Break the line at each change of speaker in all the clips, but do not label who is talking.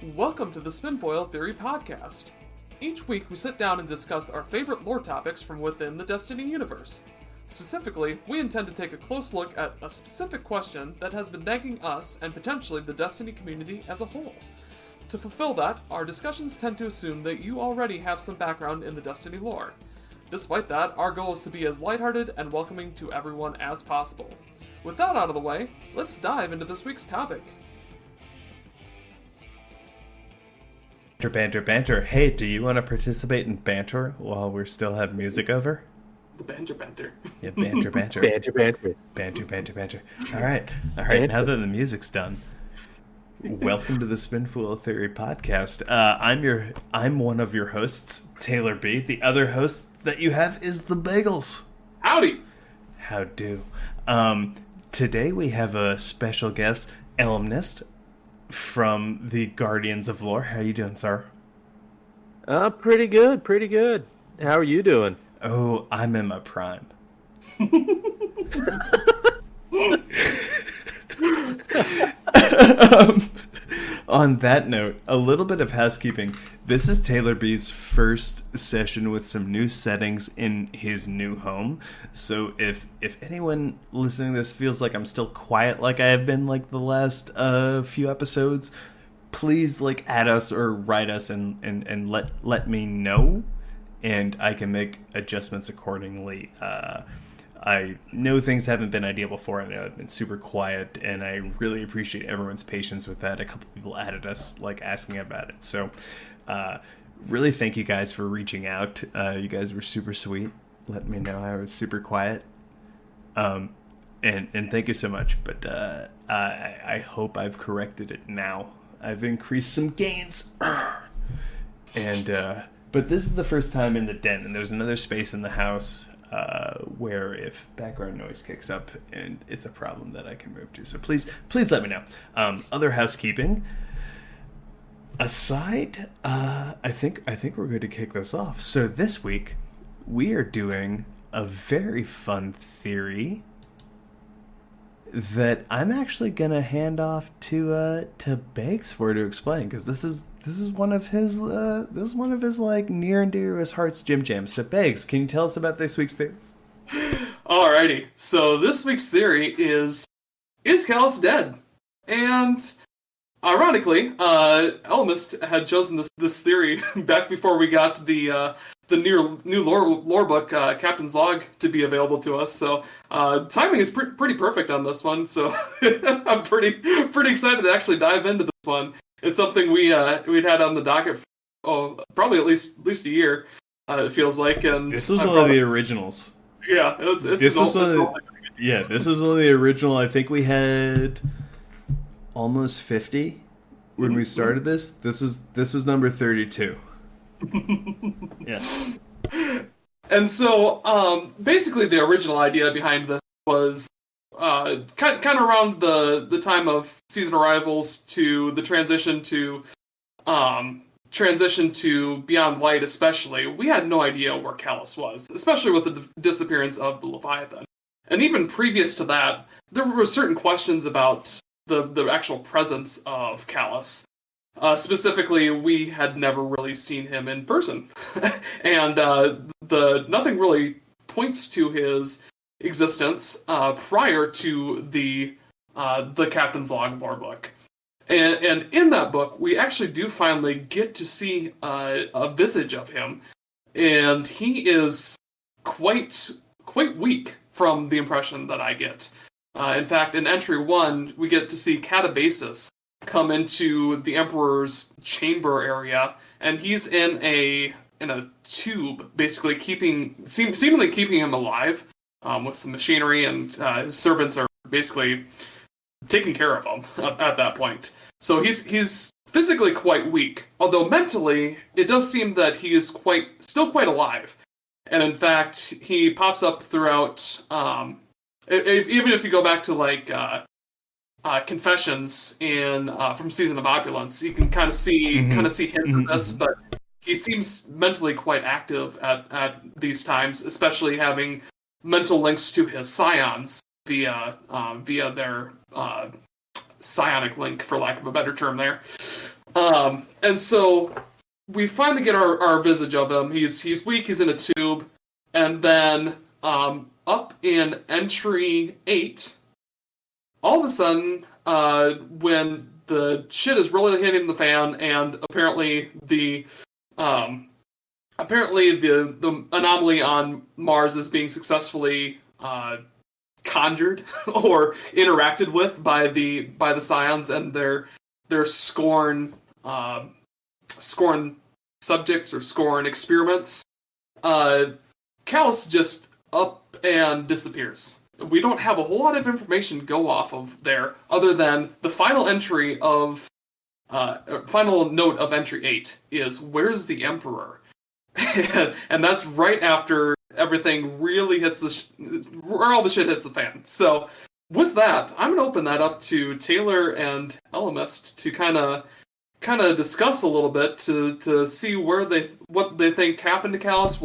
Welcome to the Spinfoil Theory Podcast. Each week we sit down and discuss our favorite lore topics from within the Destiny universe. Specifically, we intend to take a close look at a specific question that has been nagging us and potentially the Destiny community as a whole. To fulfill that, our discussions tend to assume that you already have some background in the Destiny lore. Despite that, our goal is to be as lighthearted and welcoming to everyone as possible. With that out of the way, let's dive into this week's topic.
Banter. Hey, do you want to participate in banter while we still have music over?
The banter.
Yeah, banter. Banter. All right. Now that the music's done, welcome to the Spinfoil Theory Podcast. I'm one of your hosts, Taylor-B. The other host that you have is TheBagelz.
Howdy.
How do? Today we have a special guest, Ellimist, from the Guardians of Lore. How you doing, sir?
Pretty good. How are you doing?
Oh, I'm in my prime. On that note, a little bit of housekeeping. This is Taylor-B's first session with some new settings in his new home. So if anyone listening to this feels like I'm still quiet like I have been like the last few episodes, please add us or write us and let me know, and I can make adjustments accordingly. I know things haven't been ideal before. I know I've been super quiet, and I really appreciate everyone's patience with that. A couple people added us, asking about it. So, really thank you guys for reaching out. You guys were super sweet, letting me know I was super quiet. And thank you so much. But I hope I've corrected it now. I've increased some gains. But this is the first time in the den, and there's another space in the house where if background noise kicks up, and it's a problem that I can move to. So please let me know. Other housekeeping aside, I think we're going to kick this off. So this week we are doing a very fun theory that I'm actually gonna hand off to Beggs to explain, because this is one of his near and dear to his heart's Jim Jams. So Beggs, can you tell us about this week's theory?
Alrighty, so this week's theory is Calus dead? And ironically, Ellimist had chosen this theory back before we got the new lore book, Captain's Log, to be available to us. So timing is pretty perfect on this one. So I'm pretty excited to actually dive into this one. It's something we'd had on the docket for, probably at least a year. It feels like. And
this was one of the originals.
Yeah, this was one
of the original. I think we had almost 50 when we started this. This was number 32. Yeah.
And so, basically, the original idea behind this was kind of around the time of season arrivals to the transition to Beyond Light. Especially, we had no idea where Calus was, especially with the disappearance of the Leviathan. And even previous to that, there were certain questions about the actual presence of Calus. Specifically, we had never really seen him in person, and nothing really points to his existence prior to the Captain's Log lore book. And in that book, we actually do finally get to see a visage of him, and he is quite weak from the impression that I get. In fact, in Entry 1, we get to see Catabasis come into the Emperor's chamber area, and he's in a tube, basically seemingly keeping him alive with some machinery, and his servants are basically taking care of him at that point. So he's physically quite weak, although mentally it does seem that he is still quite alive. And in fact, he pops up throughout. Even if you go back to Confessions from Season of Opulence, you can kind of see hints of this, but he seems mentally quite active at these times, especially having mental links to his scions via their psionic link, for lack of a better term there. And so we finally get our visage of him. He's weak. He's in a tube, and then up in entry 8, all of a sudden, when the shit is really hitting the fan, and apparently the anomaly on Mars is being successfully conjured or interacted with by the Scions and their scorn subjects or scorn experiments. Calus just up and disappears. We don't have a whole lot of information to go off of there, other than the final entry of final note of entry 8 is, "Where's the Emperor?" And that's right after everything really hits where all the shit hits the fan. So with that, I'm gonna open that up to Taylor and Ellimist to kind of discuss a little bit to see what they think happened to Calus.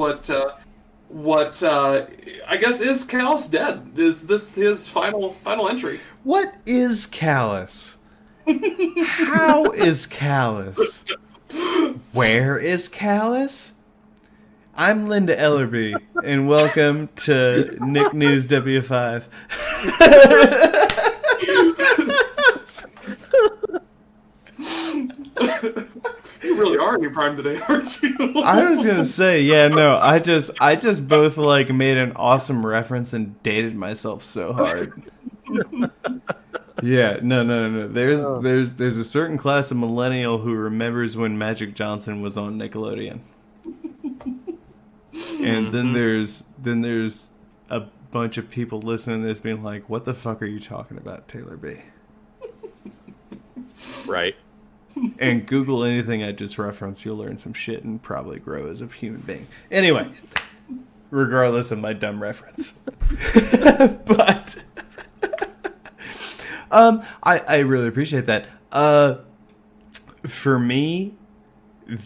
What I guess, is Calus dead? Is this his final entry?
What is Calus? How is Calus? Where is Calus? I'm Linda Ellerby, and welcome to Nick News W5.
You really are in your prime today, aren't you?
I was gonna say, yeah, no, I just both like made an awesome reference and dated myself so hard. Yeah, no. There's a certain class of millennial who remembers when Magic Johnson was on Nickelodeon. And then there's a bunch of people listening to this being like, "What the fuck are you talking about, Taylor-B?"
Right.
And Google anything I just referenced, you'll learn some shit and probably grow as a human being. Anyway, regardless of my dumb reference. But I really appreciate that. For me,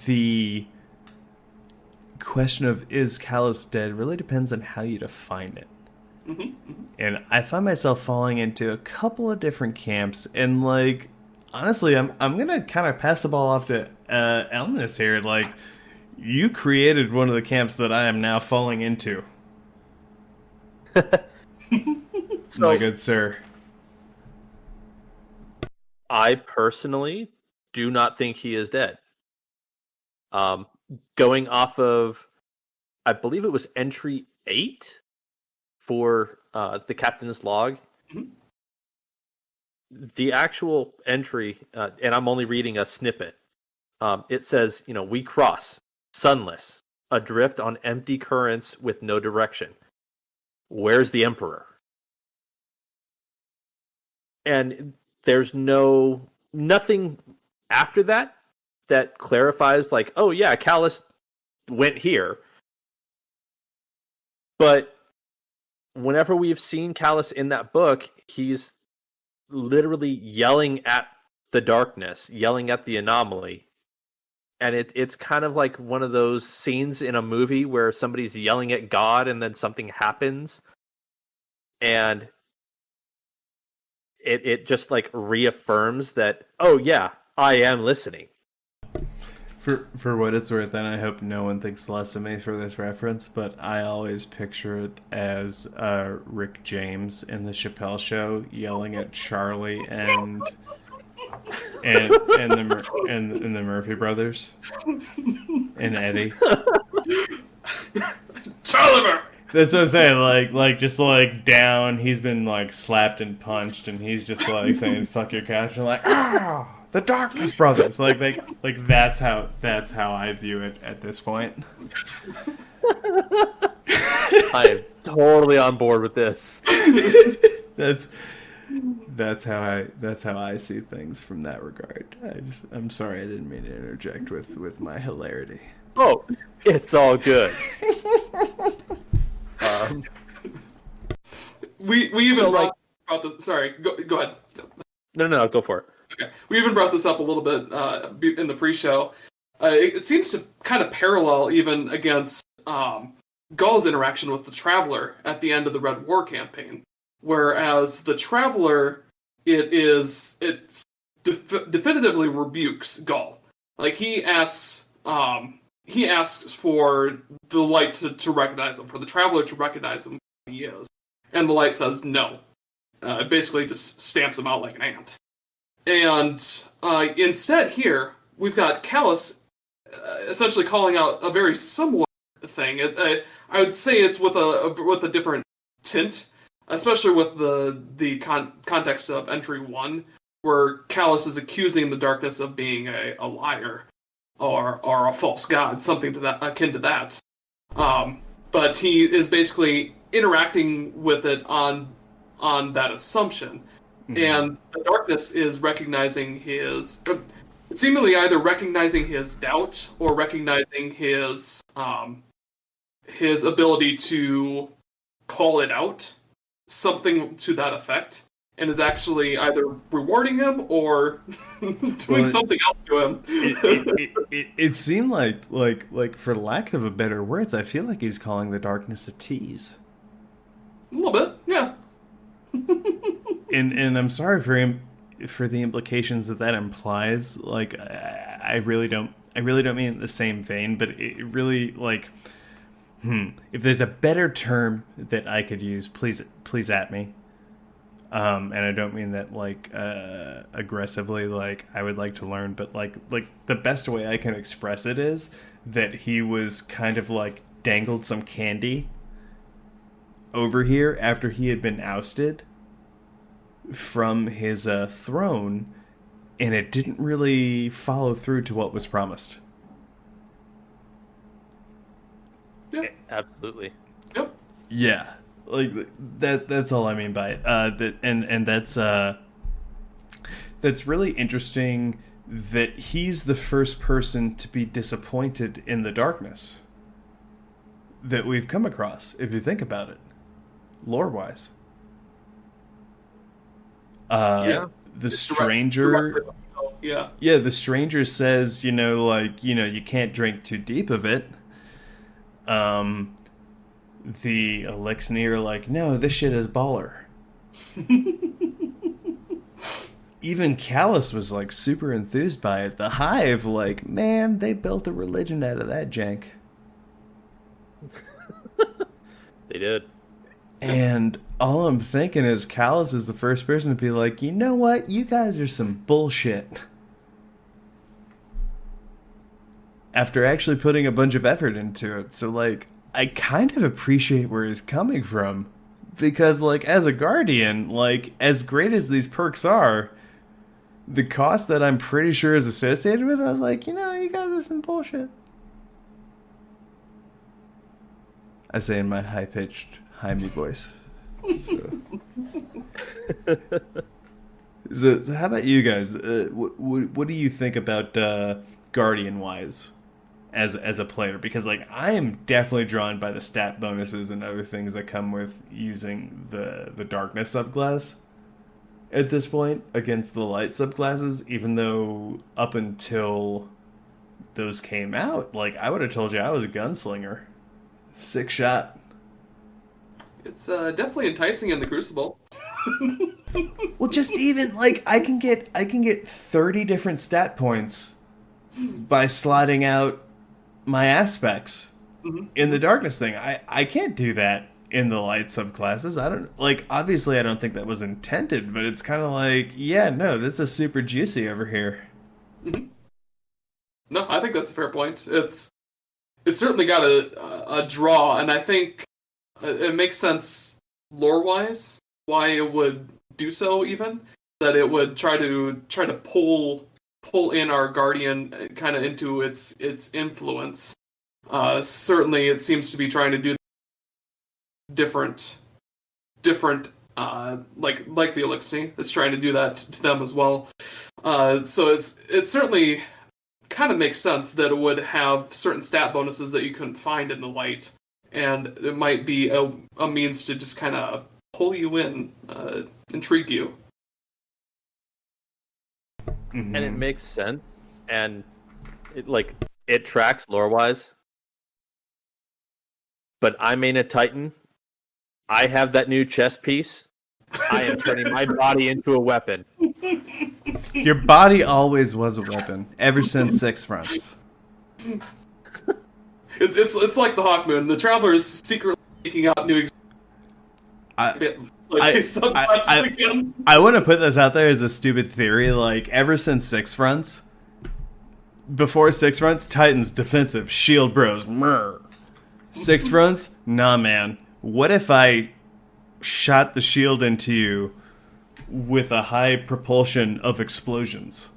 the question of is Calus dead really depends on how you define it. And I find myself falling into a couple of different camps, and like, honestly, I'm gonna kind of pass the ball off to Ellimist here. Like, you created one of the camps that I am now falling into. My good sir.
I personally do not think he is dead. Going off of, I believe it was entry 8 for the captain's log. The actual entry, and I'm only reading a snippet, it says, we cross, sunless, adrift on empty currents with no direction. Where's the Emperor? And there's nothing after that clarifies, like, oh yeah, Calus went here. But whenever we've seen Calus in that book, he's literally yelling at the darkness, yelling at the anomaly. And it's kind of like one of those scenes in a movie where somebody's yelling at God and then something happens. And it just like reaffirms that, oh yeah, I am listening.
For what it's worth, and I hope no one thinks less of me for this reference, but I always picture it as Rick James in the Chappelle Show yelling at Charlie and the Murphy brothers and Eddie.
Charlie Murphy!
That's what I'm saying. Like just like down, he's been like slapped and punched, and he's just like saying "fuck your couch," and like, ah, the Darkness Brothers. Like that's how I view it at this point.
I am totally on board with this.
That's how I see things from that regard. I'm sorry, I didn't mean to interject with my hilarity.
Oh, it's all good.
We even brought the, sorry, go ahead.
No, go for it.
Okay, we even brought this up a little bit in the pre-show. It seems to kind of parallel even against Gaul's interaction with the Traveler at the end of the Red War campaign, whereas the Traveler, it's definitively rebukes Gaul. Like he asks for the light to recognize him, for the traveler to recognize him who he is, and the light says no. It basically just stamps him out like an ant. And instead, here we've got Calus essentially calling out a very similar thing. I would say it's with a different tint, especially with the context of entry 1, where Calus is accusing the darkness of being a liar or a false god, something to that akin to that. But he is basically interacting with it on that assumption. And the darkness is recognizing seemingly either recognizing his doubt or recognizing his ability to call it out, something to that effect, and is actually either rewarding him or doing something else to him.
It seemed like for lack of a better words, I feel like he's calling the darkness a tease.
A little bit, yeah.
And I'm sorry for the implications that implies. Like I really don't mean it in the same vein, but it really like if there's a better term that I could use, please at me. And I don't mean that like aggressively, like I would like to learn, but like the best way I can express it is that he was kind of like dangled some candy over here after he had been ousted from his throne, and it didn't really follow through to what was promised.
Yeah.
Absolutely.
Yep.
Yeah, like that's all I mean by it. That's really interesting that he's the first person to be disappointed in the darkness that we've come across, if you think about it, lore-wise. The stranger... Yeah, the stranger says, you can't drink too deep of it. The Elixir are like, no, this shit is baller. Even Calus was like super enthused by it. The Hive, like, man, they built a religion out of that jank.
They did.
And all I'm thinking is Calus is the first person to be like, you know what? You guys are some bullshit. After actually putting a bunch of effort into it. So, like, I kind of appreciate where he's coming from. Because, like, as a Guardian, like, as great as these perks are, the cost that I'm pretty sure is associated with it, I was like, you guys are some bullshit. I say in my high-pitched, high-me voice. So how about you guys? What do you think about Guardian-wise as a player? Because like I am definitely drawn by the stat bonuses and other things that come with using the darkness subclass at this point against the light subclasses, even though up until those came out, like I would have told you I was a gunslinger. 6 shot.
It's definitely enticing in the Crucible.
Well, just even like I can get 30 different stat points by slotting out my aspects in the darkness thing. I can't do that in the light subclasses. I don't like. Obviously, I don't think that was intended, but it's kind of like, yeah, no, this is super juicy over here.
Mm-hmm. No, I think that's a fair point. It's certainly got a draw, and I think it makes sense lore-wise why it would do so. Even that it would try to pull in our Guardian kind of into its influence. Certainly, it seems to be trying to do different like the Elixir. It's trying to do that to them as well. So it certainly kind of makes sense that it would have certain stat bonuses that you couldn't find in the light, and it might be a means to just kind of pull you in, intrigue you.
And it makes sense, and it tracks lore-wise. But I main a Titan. I have that new chess piece. I am turning my body into a weapon.
Your body always was a weapon, ever since Six Fronts.
It's like the Hawk Moon. The Traveler is secretly seeking out new. Sunglasses again.
I want to put this out there as a stupid theory. Like, ever since Six Fronts, before Six Fronts, Titans defensive, shield bros. Mrr. Six Fronts, nah, man. What if I shot the shield into you with a high propulsion of explosions?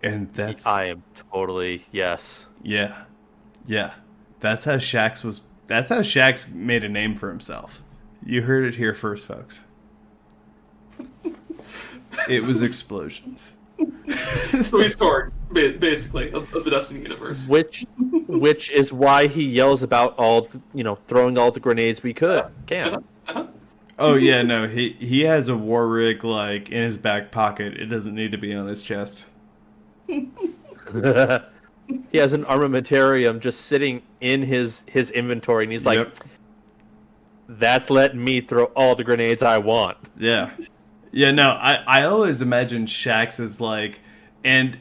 And that's...
I am totally, yes.
Yeah. Yeah. That's how Shax made a name for himself. You heard it here first, folks. It was explosions.
So he scored, basically, of the Destiny universe.
Which is why he yells about throwing all the grenades we can.
Oh yeah, no, he has a war rig like in his back pocket. It doesn't need to be on his chest.
He has an armamentarium just sitting in his inventory, and he's like,
Yep.
"That's letting me throw all the grenades I want."
Yeah. Yeah, no, I always imagined Shax as like, and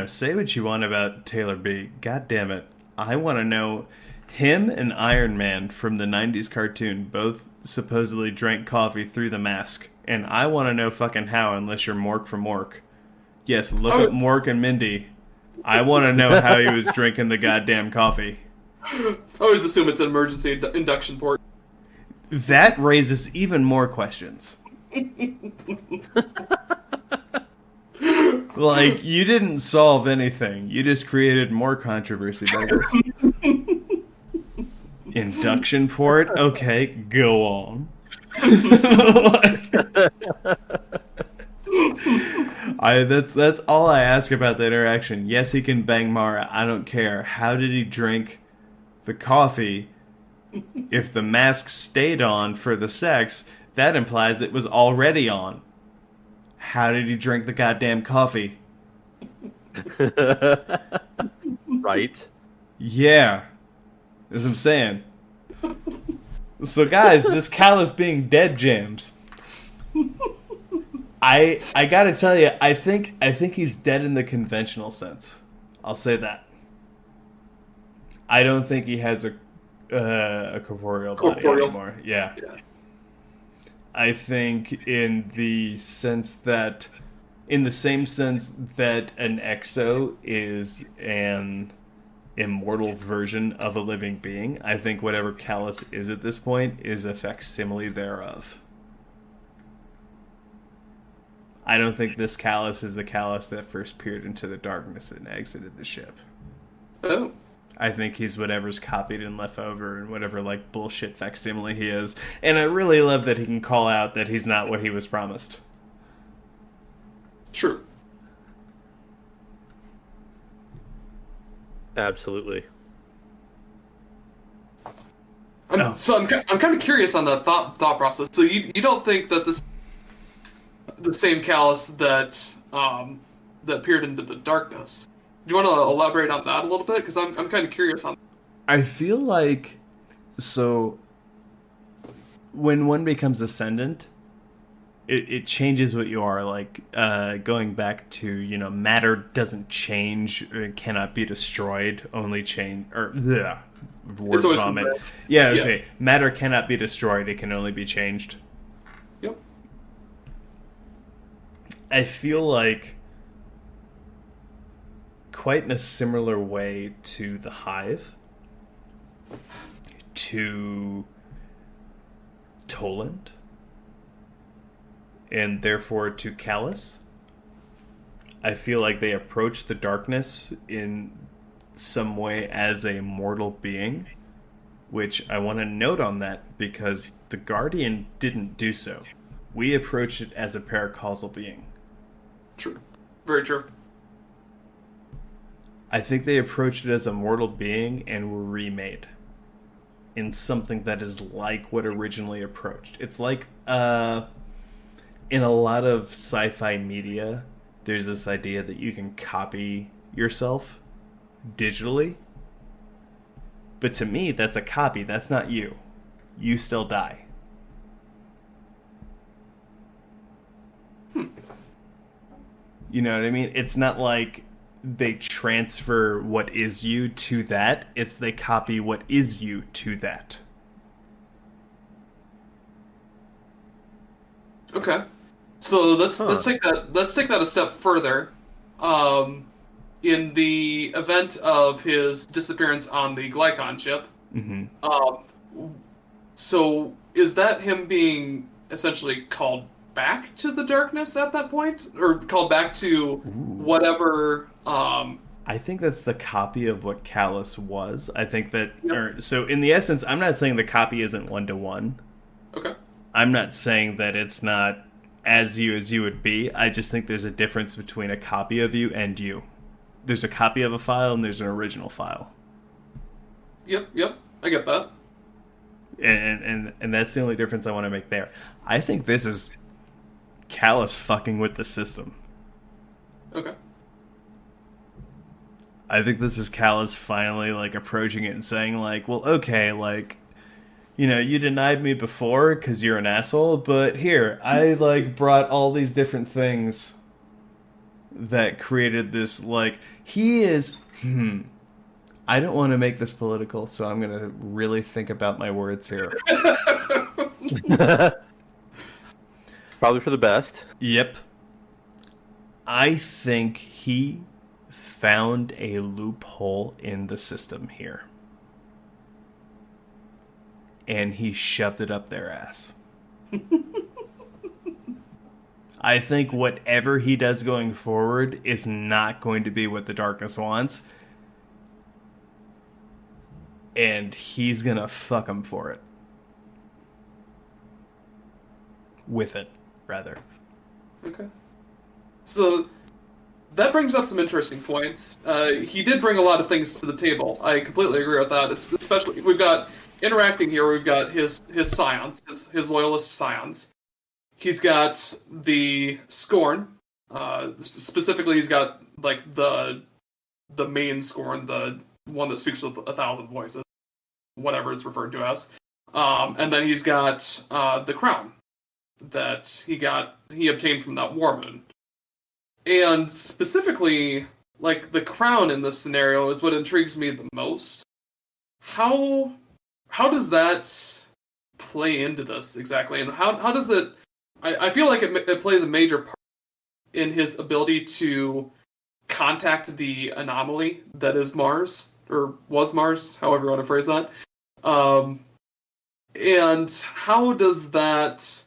say what you want about Taylor-B. God damn it. I want to know, him and Iron Man from the 90s cartoon both supposedly drank coffee through the mask. And I want to know fucking how, unless you're Mork from Mork. Yes, look up Mork and Mindy. I want to know how he was drinking the goddamn coffee.
I always assume it's an emergency induction port.
That raises even more questions. Like, you didn't solve anything. You just created more controversy, Bagels. Induction port? Okay, go on. That's all I ask about the interaction. Yes, he can bang Mara. I don't care. How did he drink the coffee? If the mask stayed on for the sex, that implies it was already on. How did he drink the goddamn coffee?
Right?
Yeah. That's what I'm saying. So guys, this Calus being dead jams. I gotta tell you, I think he's dead in the conventional sense. I'll say that. I don't think he has a corporeal body anymore. Yeah. I think in the same sense that an exo is an immortal version of a living being, I think whatever Calus is at this point is a facsimile thereof. I don't think this Calus is the Calus that first peered into the darkness and exited the ship.
Oh.
I think he's whatever's copied and left over and whatever, like, bullshit facsimile he is. And I really love that he can call out that he's not what he was promised.
True.
Absolutely.
So I'm kind of curious on that thought process. So you don't think that this the same Calus that peered into the darkness? Do you want to elaborate on that a little bit? Because I'm kind of curious on.
I feel like, so when one becomes ascendant, it changes what you are. Like, going back to, matter doesn't change, it cannot be destroyed, only change, or bleh, word vomit. Yeah, I would say matter cannot be destroyed, it can only be changed.
Yep.
I feel like, quite in a similar way to the Hive, to Toland, and therefore to Calus, I feel like they approach the darkness in some way as a mortal being, which I want to note on that because the Guardian didn't do so. We approached it as a paracausal being.
True. Very true.
I think they approached it as a mortal being and were remade in something that is like what originally approached. It's like, in a lot of sci-fi media, there's this idea that you can copy yourself digitally. But to me, that's a copy. That's not you. You still die. You know what I mean? It's not like they transfer what is you to that. It's they copy what is you to that.
Okay. So let's take that a step further. In the event of his disappearance on the Glycon ship, so is that him being essentially called back to the darkness at that point, or called back to whatever?
I think that's the copy of what Calus was. I think that. So in the essence, I'm not saying the copy isn't 1-to-1.
Okay.
I'm not saying that it's not as you would be. I just think there's a difference between a copy of you and you. There's a copy of a file and there's an original file.
Yep, I get that.
And that's the only difference I want to make there. I think this is Calus fucking with the system.
Okay.
I think this is Calus finally, like, approaching it and saying, like, well, okay, like, you know, you denied me before because you're an asshole, but here, I, like, brought all these different things that created this, like, he is, I don't want to make this political, so I'm going to really think about my words here.
Probably for the best.
Yep. I think he found a loophole in the system here. And he shoved it up their ass. I think whatever he does going forward is not going to be what the darkness wants. And he's going to fuck him for it. With it, rather.
Okay. So that brings up some interesting points. He did bring a lot of things to the table. I completely agree with that. Especially, we've got interacting here. We've got his scions, his loyalist scions. He's got the Scorn. Specifically, he's got like the main Scorn, the one that speaks with 1,000 voices, whatever it's referred to as. And then he's got the crown that he obtained from that war moon. And specifically, like, the crown in this scenario is what intrigues me the most. How does that play into this exactly? And how does it... I feel like it plays a major part in his ability to contact the anomaly that is Mars, or was Mars, however you want to phrase that. And how does that...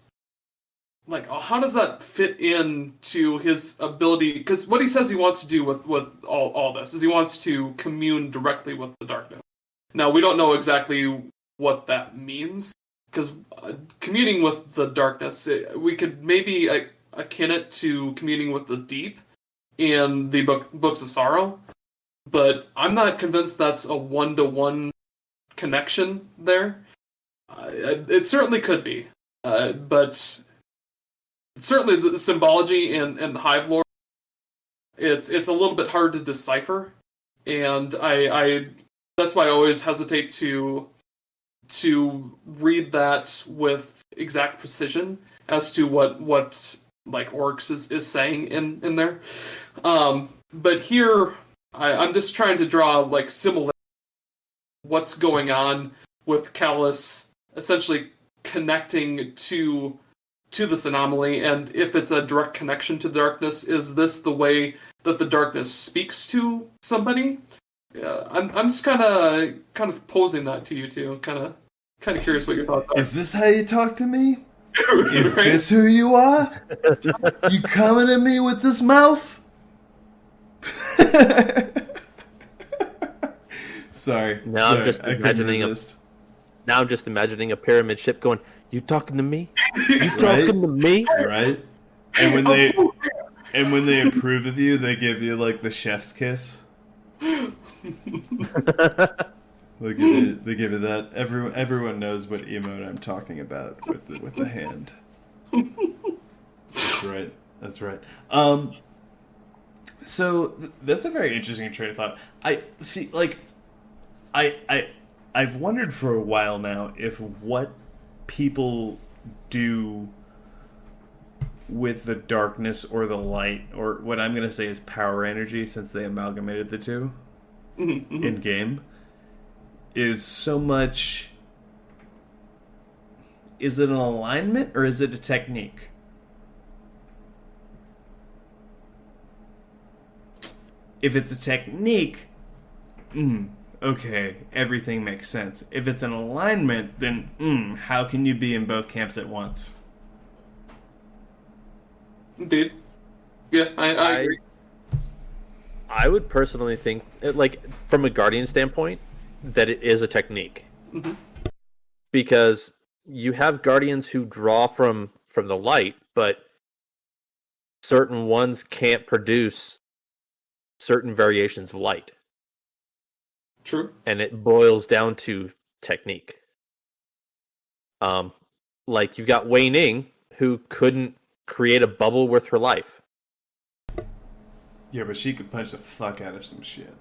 Like, how does that fit into his ability? Because what he says he wants to do with all this is he wants to commune directly with the darkness. Now, we don't know exactly what that means, because communing with the darkness, we could maybe akin it to communing with the deep in the Books of Sorrow, but I'm not convinced that's a 1-to-1 connection there. It certainly could be, but... Certainly, the symbology and the Hive lore, it's a little bit hard to decipher, and I that's why I always hesitate to read that with exact precision as to what like Oryx is saying in there. But here, I'm just trying to draw like similar what's going on with Calus essentially connecting to this anomaly, and if it's a direct connection to the darkness, is this the way that the darkness speaks to somebody? Yeah, I'm just kind of posing that to you two. Kind of curious what your thoughts are.
Is this how you talk to me? Is this who you are? You coming at me with this mouth? Sorry.
Now I'm just imagining a pyramid ship going, "You talking to me? You talking to me?"
Right? And when they approve of you, they give you like the chef's kiss. They give you that. Everyone knows what emote I'm talking about with the hand. That's right. So that's a very interesting train of thought. I see. Like, I've wondered for a while now if what people do with the darkness or the light, or what I'm going to say is power energy, since they amalgamated the two in game, is so much. Is it an alignment or is it a technique? If it's a technique, okay, everything makes sense. If it's an alignment, then how can you be in both camps at once?
Indeed. Yeah, I agree.
I would personally think, like, from a Guardian standpoint, that it is a technique.
Mm-hmm.
Because you have Guardians who draw from the light, but certain ones can't produce certain variations of light.
True.
And it boils down to technique. Like, you've got Wei Ning, who couldn't create a bubble worth her life.
Yeah, but she could punch the fuck out of some shit.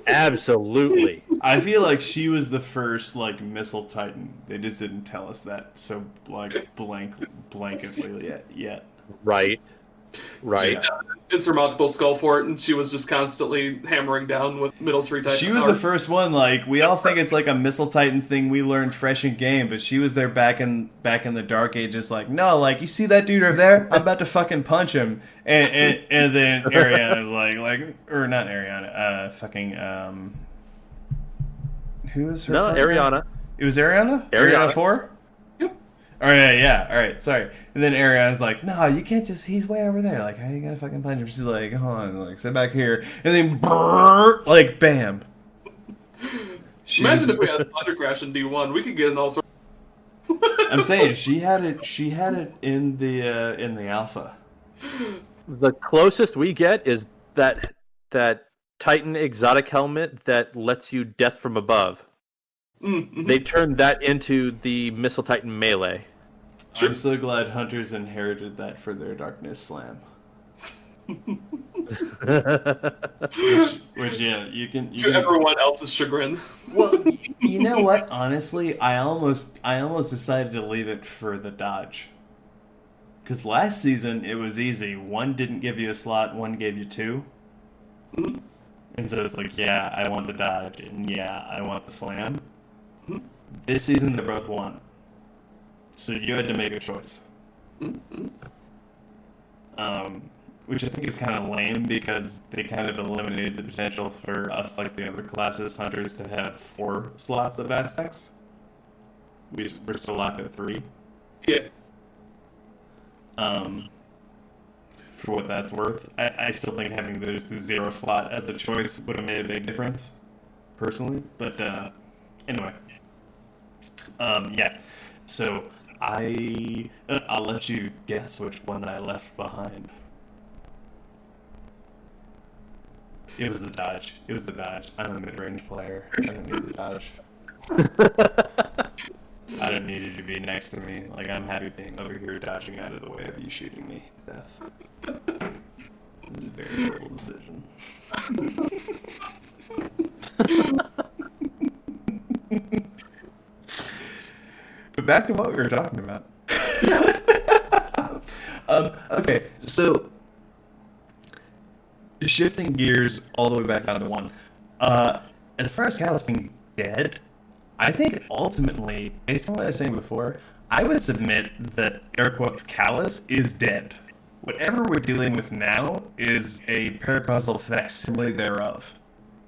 Absolutely.
I feel like she was the first, like, missile titan. They just didn't tell us that so, like, blanketly yet.
Right.
She had an insurmountable skull for it, and she was just constantly hammering down with middle tree titan.
She was the first one. Like, we all think it's like a missile titan thing we learned fresh in game, but she was there back in the Dark Ages. Like, no, like, you see that dude over there? I'm about to fucking punch him. And then Ariana's like, or not Ariana, who was her?
No,
partner?
Ariana.
It was Ariana.
Ariana
4. All right, yeah. All right, sorry. And then Ariana's like, "No, you can't just. He's way over there. Like, how you gonna fucking punch him?" She's like, "Hold on, like, sit back here." And then, brrr, like, bam.
Imagine if we had Thunder Crash in D1, we could get in all sorts.
I'm saying she had it. She had it in the alpha.
The closest we get is that Titan exotic helmet that lets you death from above.
Mm-hmm.
They turned that into the Missile Titan melee.
Sure.
I'm so glad Hunters inherited that for their Darkness Slam. which yeah, you can
everyone else's chagrin.
Well, you know what? Honestly, I almost decided to leave it for the dodge. Because last season it was easy. One didn't give you a slot, one gave you two.
Mm-hmm.
And so it's like, yeah, I want the dodge, and yeah, I want the slam. Mm-hmm. This season they both won. So you had to make a choice.
Mm-hmm.
Which I think is kind of lame because they kind of eliminated the potential for us, like the other classes, Hunters, to have 4 slots of aspects. We're still locked at 3.
Yeah.
For what that's worth. I still think having the 0 slot as a choice would have made a big difference, personally. But anyway. Yeah. So I'll let you guess which one I left behind. It was the dodge. I'm a mid-range player. I don't need the dodge. I don't need you to be next to me. Like, I'm happy being over here dodging out of the way of you shooting me to death. It's a very simple decision. But back to what we were talking about. Okay, so shifting gears all the way back down to 1. As far as Calus being dead, I think ultimately, based on what I was saying before, I would submit that air quotes Calus is dead. Whatever we're dealing with now is a paracausal facsimile thereof.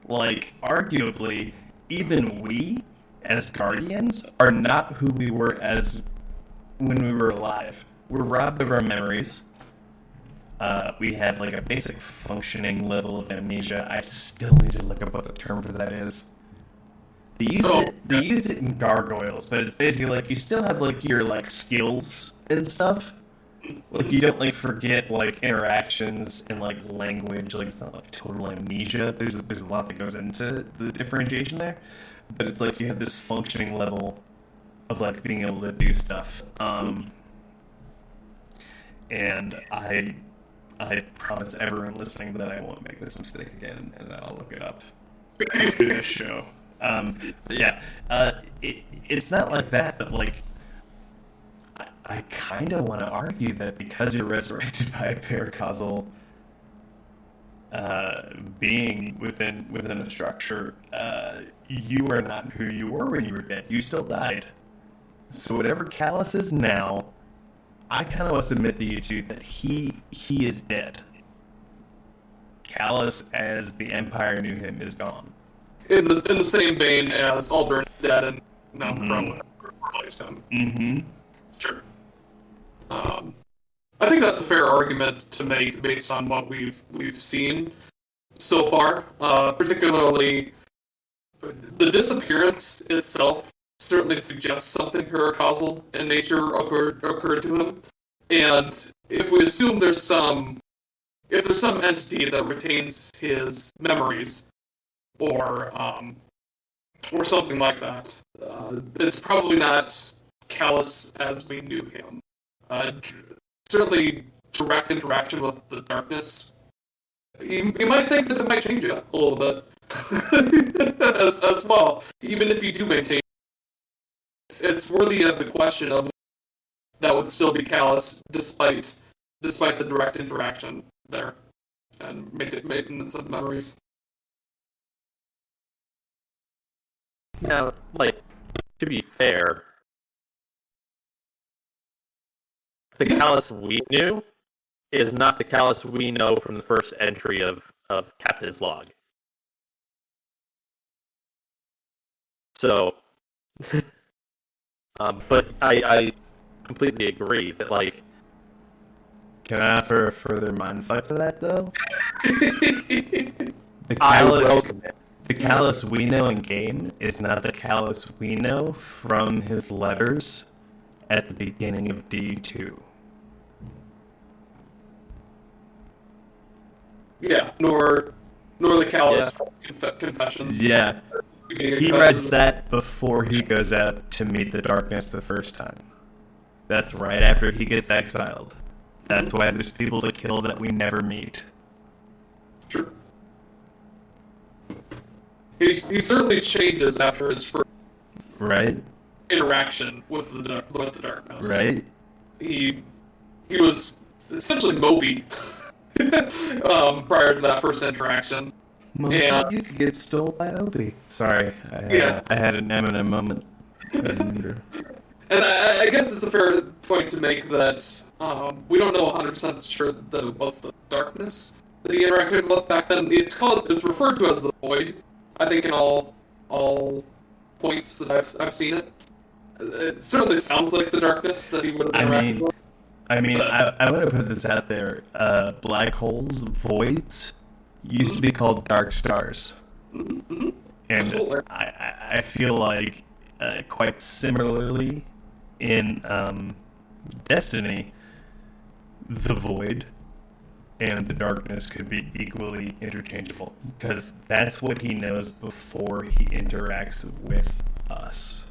Like, arguably, even we, as Guardians, are not who we were as when we were alive. We're robbed of our memories. We have, like, a basic functioning level of amnesia. I still need to look up what the term for that is. They used it in Gargoyles, but it's basically, like, you still have, like, your, like, skills and stuff. Like, you don't, like, forget, like, interactions and, like, language. Like, it's not, like, total amnesia. There's a lot that goes into the differentiation there. But it's like you have this functioning level of, like, being able to do stuff. And I promise everyone listening that I won't make this mistake again, and that I'll look it up after this show. But yeah, it's not like that, but, like, I kind of want to argue that because you're resurrected by a paracausal being within a structure, you are not who you were when you were dead. You still died. So whatever Calus is now, I kind of want to submit to you two that he is dead. Calus, as the Empire knew him, is gone.
In the same vein as Alduin is dead and now Crow replaced him.
Mm-hmm.
Sure. I think that's a fair argument to make based on what we've seen so far. Particularly, the disappearance itself certainly suggests something paracausal in nature occurred to him. And if we assume there's some entity that retains his memories, or something like that, it's probably not Calus as we knew him. Certainly, direct interaction with the darkness, you might think that it might change you a little bit as well. Even if you do maintain, it's worthy of the question of that would still be Calus despite the direct interaction there and maintenance of memories.
Now, like, to be fair, the Calus we knew is not the Calus we know from the first entry of Captain's log. So, but I completely agree that, like...
Can I offer a further mindfuck to that, though?
I welcome it.
The Calus we know in game is not the Calus we know from his letters at the beginning of D2.
Yeah, nor the Calus confessions.
Yeah. He writes that before he goes out to meet the darkness the first time. That's right after he gets exiled. That's why there's people to kill that we never meet.
Sure. He certainly changes after his first interaction with the darkness.
Right.
He was essentially Moby prior to that first interaction.
Moby,
and
you could get stolen by Obi. Sorry, I had an Eminem moment.
And I guess it's a fair point to make that we don't know 100% sure that it was the darkness that he interacted with back then. It's referred to as the void, I think, in all points that I've seen it. It certainly sounds like the darkness that he would have interacted with.
I want to put this out there. Black holes, voids, used to be called dark stars.
Mm-hmm.
And
Absolutely.
I feel like quite similarly in Destiny, the void and the darkness could be equally interchangeable, because that's what he knows before he interacts with us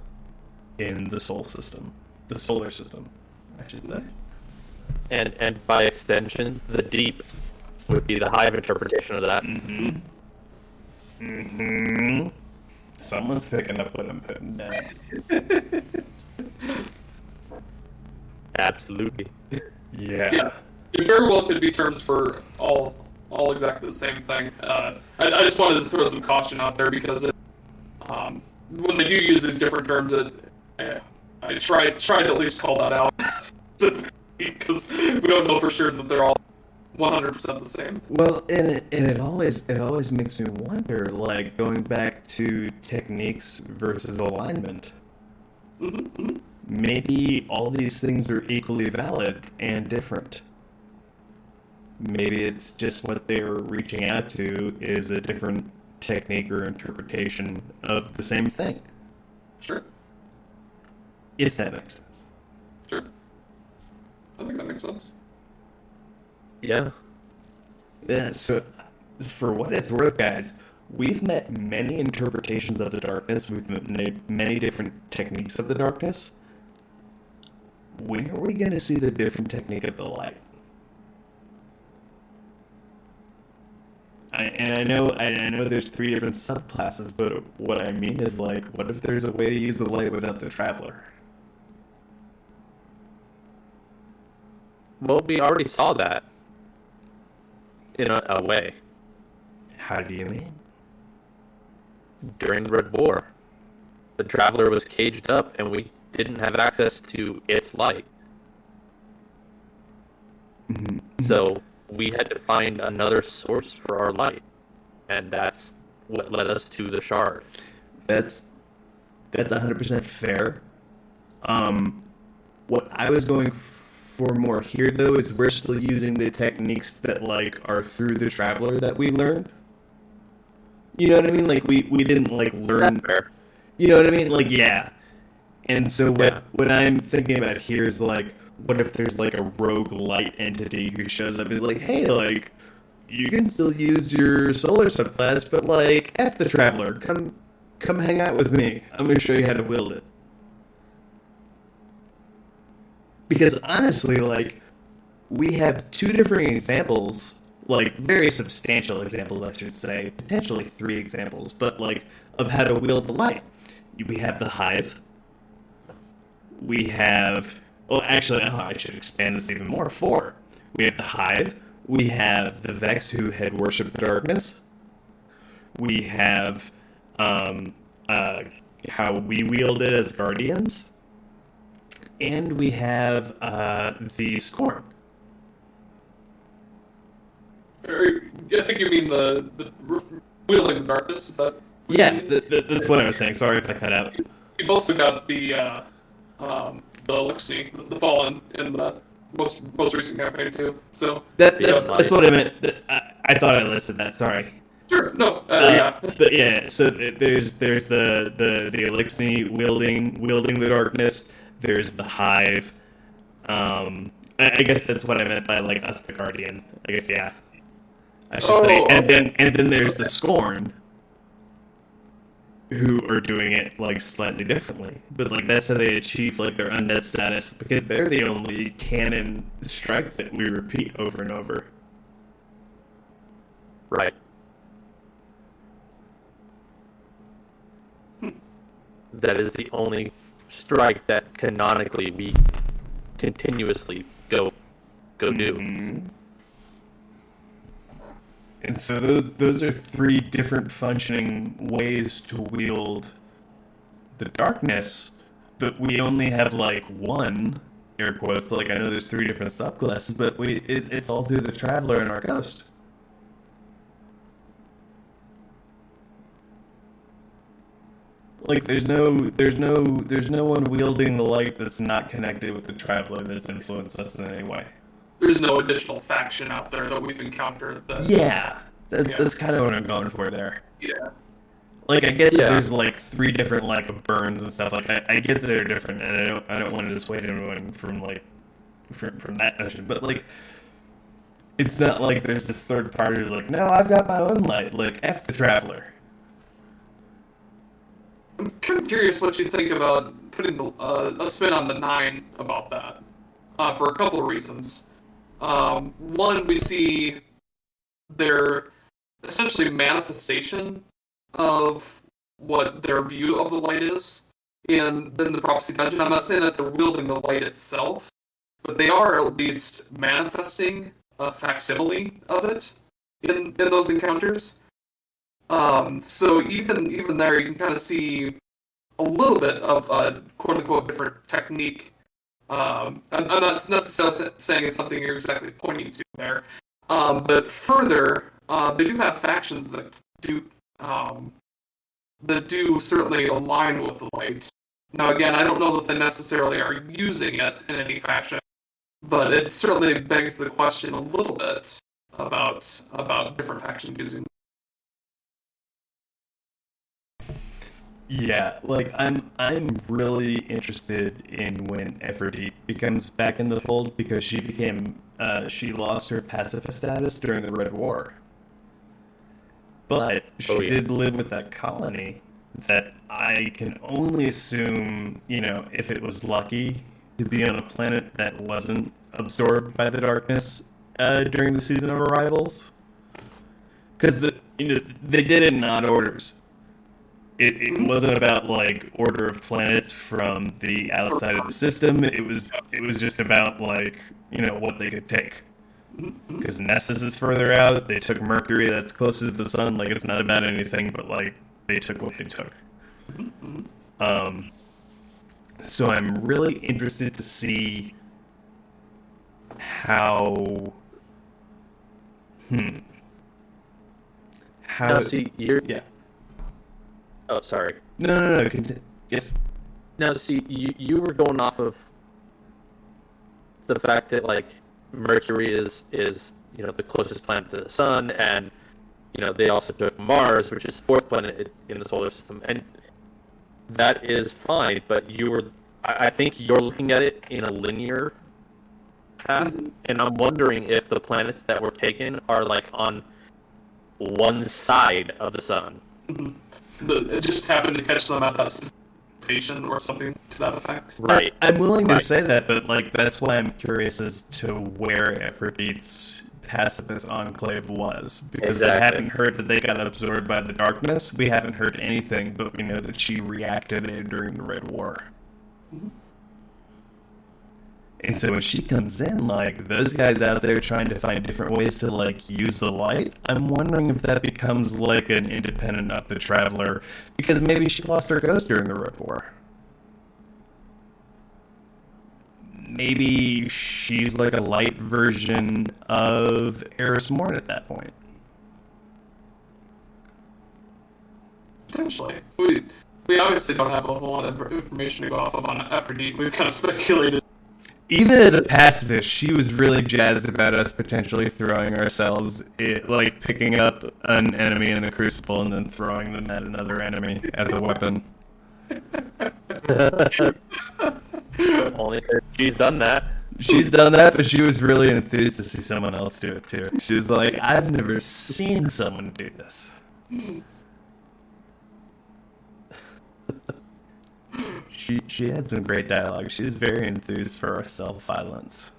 in the solar system, I should say.
And by extension, the deep would be the hive interpretation of that.
Mm-hmm. Mm-hmm. Someone's picking up what I'm putting down.
Absolutely.
Yeah.
It very well could be terms for all exactly the same thing. I just wanted to throw some caution out there because when they do use these different terms, I try to at least call that out because we don't know for sure that they're all 100% the same.
Well, and it always makes me wonder, like, going back to techniques versus alignment.
Mm-hmm.
Maybe all these things are equally valid and different. Maybe it's just what they're reaching out to is a different technique or interpretation of the same thing.
Sure.
If that makes sense.
Sure. I think that makes sense.
Yeah.
Yeah, so for what it's worth, guys, we've met many interpretations of the darkness. We've met many different techniques of the darkness. When are we going to see the different technique of the light? I know there's 3 different subclasses, but what I mean is, like, what if there's a way to use the light without the traveler?
Well, we already saw that in a way
How do you mean?
during the Red War. The Traveler was caged up, and we didn't have access to its light. So we had to find another source for our light, and that's what led us to the shard.
That's 100% fair. What I was going for more here, though, is we're still using the techniques that, like, are through the Traveler that we learned. You know what I mean? Like, we didn't, like, learn...
That's fair.
You know what I mean? Like, yeah. And so
Yeah.
what I'm thinking about here is, like, what if there's, like, a rogue light entity who shows up and is like, hey, like, you can still use your solar subclass, but, like, F the Traveler. Come hang out with me. I'm going to show you how to wield it. Because, honestly, like, we have two different examples, like, very substantial examples, I should say, potentially 3 examples, but, like, of how to wield the light. We have the Hive. We have... Well, actually, I should expand this even more. 4. We have the Hive. We have the Vex, who had worshipped the darkness. We have how we wield it as Guardians. And we have the Scorn.
I think you mean the wielding the darkness. Is that? What
Yeah,
you mean?
that's what I was saying. Sorry if I cut out.
You've also got the Elixir, the Fallen, in the most recent campaign too. So
That's what I meant. I thought I listed that. Sorry.
sure, no, yeah,
But yeah, so there's the Elixir wielding the darkness. There's the Hive. I guess that's what I meant by, like, us the Guardian. I guess, yeah. I should say.
okay.
And then there's the Scorn, who are doing it, like, slightly differently. But, like, that's how they achieve, like, their undead status, because they're the only canon strike that we repeat over and over.
Right. That is the only strike that canonically we continuously go do.
And so those are 3 different functioning ways to wield the darkness, but we only have, like, 1, air quotes. Like, I know there's 3 different subclasses, but it's all through the Traveler and our Ghost. Like, there's no one wielding the light that's not connected with the Traveler that's influenced us in any way.
There's no additional faction out there that we've encountered. That,
Yeah, that's kind of what I'm going for there.
yeah.
Like, I get that
Yeah.
there's, like, 3 different, like, burns and stuff. Like, I get that they're different, and I don't want to dissuade anyone from, like, from that notion. But, like, it's not like there's this third party who's like, no, I've got my own light. Like, F the Traveler.
I'm kind of curious what you think about putting a spin on the 9 about that, for a couple of reasons. One, we see their essentially manifestation of what their view of the light is in the Prophecy Dungeon. I'm not saying that they're wielding the light itself, but they are at least manifesting a facsimile of it in those encounters. So even there, you can kind of see a little bit of a quote-unquote different technique. I'm not necessarily saying it's something you're exactly pointing to there, but further, they do have factions that do certainly align with the light. Now, again, I don't know that they necessarily are using it in any fashion, but it certainly begs the question a little bit about different factions using.
Yeah, like, I'm really interested in when Aphrodite becomes back in the fold, because she lost her pacifist status during the Red War. But she did live with that colony that I can only assume, if it was lucky to be on a planet that wasn't absorbed by the darkness during the season of arrivals. Because they did it in odd orders. It wasn't about like order of planets from the outside of the system. It was just about like what they could take. Because Nessus is further out. They took Mercury, that's closer to the sun. Like it's not about anything, but like they took what they took. So I'm really interested to see how. How?
Now, see,
Yeah.
Oh, sorry.
No. Yes.
Now, see, you were going off of the fact that like Mercury is the closest planet to the sun, and they also took Mars, which is fourth planet in the solar system, and that is fine. But I think you're looking at it in a linear path, and I'm wondering if the planets that were taken are like on one side of the sun.
It just happened to catch them at that station or something to that effect.
Right.
I'm willing to say that, but like that's why I'm curious as to where Aphrodite's pacifist enclave was, because I haven't heard that they got absorbed by the darkness. We haven't heard anything, but we know that she reactivated during the Red War. And so when she comes in, like, those guys out there trying to find different ways to, like, use the light, I'm wondering if that becomes, like, an independent of the Traveler, because maybe she lost her ghost during the Red War. Maybe she's, like, a light version of Eris Morn at that point.
Potentially. We obviously don't have a whole lot of information to go off of on Aphrodite. We've kind of speculated.
Even as a pacifist, she was really jazzed about us potentially throwing ourselves, like picking up an enemy in a crucible and then throwing them at another enemy as a weapon.
Only if she's done that.
She's done that, but she was really enthused to see someone else do it too. She was like, I've never seen someone do this. She had some great dialogue. She was very enthused for our self-violence.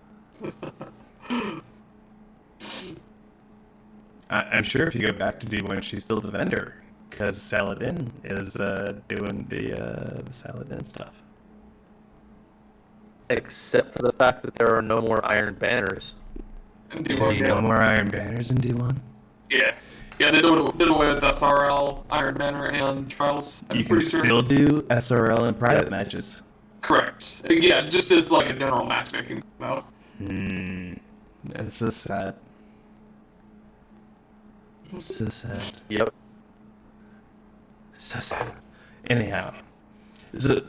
I'm sure if you go back to D1, she's still the vendor, because Saladin is doing the Saladin stuff.
Except for the fact that there are no more Iron Banners.
No more Iron Banners in D1?
Yeah. Yeah, they did away with SRL, Iron Banner, and Trials.
You can still do SRL in private matches.
Correct. Yeah, just as like a general matchmaking mode.
That's so sad. So sad.
Yep.
So sad. Anyhow, so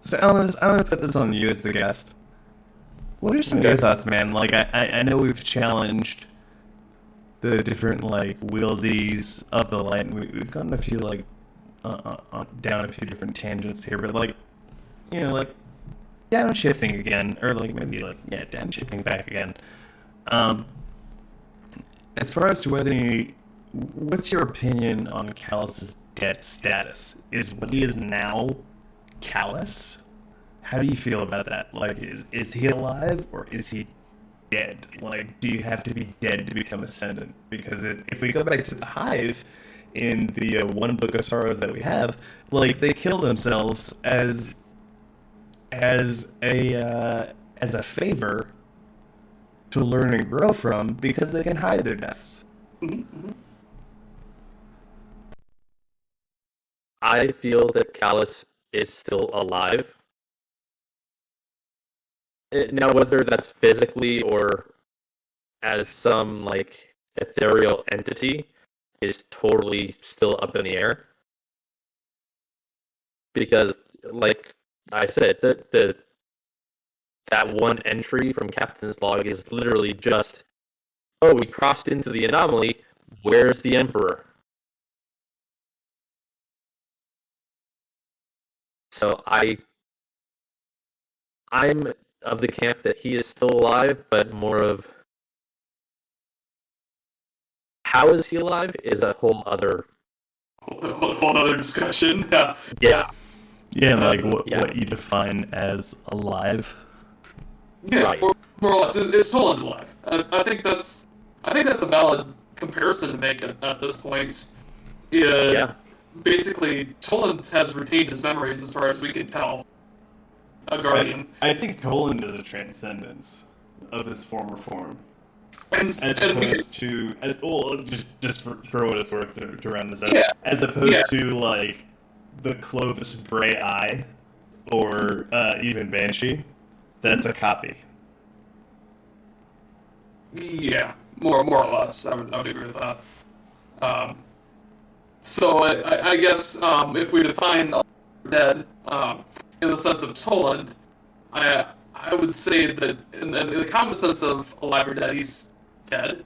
Ellimist, I'm gonna put this on you as the guest. What are some of your thoughts, man? Like, I know we've challenged the different, like, wieldies of the light, and we've gotten a few, like, down a few different tangents here, but, like, like, downshifting again, or, like, maybe, like, yeah, downshifting back again. As far as to what's your opinion on Calus's dead status? Is what he is now Calus? How do you feel about that? Like, is he alive, or is he dead? Like, do you have to be dead to become ascendant? Because if we go back to the Hive, in the one book of sorrows that we have, like, they kill themselves as a favor to learn and grow from, because they can hide their deaths.
I feel that Calus is still alive. Now, whether that's physically or as some, like, ethereal entity is totally still up in the air. Because, like I said, that one entry from Captain's log is literally just, oh, we crossed into the anomaly, where's the Emperor? So I'm of the camp that he is still alive, but more of how is he alive is a whole other
discussion.
Yeah.
Yeah, like what you define as alive.
Yeah,
Right.
more or less, it's totally alive. I think that's a valid comparison to make at this point. Yeah. basically Toland has retained his memories as far as we can tell. A guardian.
I think Toland is a transcendence of his former form. As
And
opposed to, just for what it's worth to round this out,
Yeah.
as opposed to, like, the Clovis Bray Eye, or even Banshee, that's a copy.
yeah, more or less, I would agree with that. So I guess if we define dead in the sense of Toland, I would say that in the common sense of alive or dead, he's dead.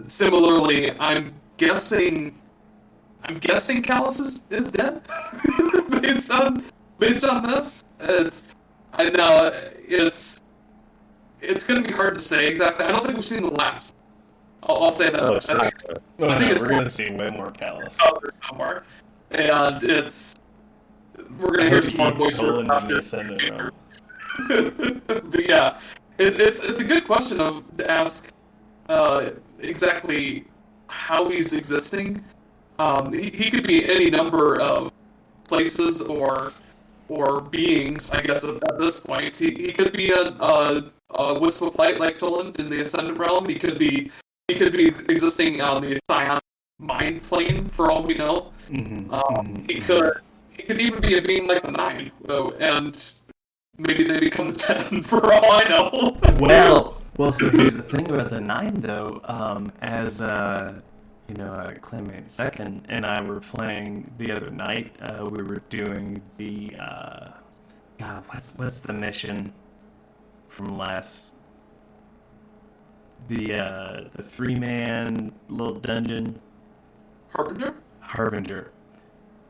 Similarly, I'm guessing Calus is dead based on this. I know it's going to be hard to say exactly. I don't think we've seen the last. I'll say that much. I think
We're
it's
going to see way more Calus.
out there somewhere, and we're going to hear some more voiceover. But yeah, it's a good question to ask exactly how he's existing. He could be any number of places or beings, I guess, at this point. He could be a wisp of light like Toland in the Ascendant Realm. He could be existing on the Scion mind plane for all we know. He could even be a being like the Nine, and maybe they become the 10 for all I know.
Well, so here's the thing about the Nine, though. As Clemmate Second and I were playing the other night, we were doing the God, what's the mission from last? The 3-man little dungeon. Harbinger.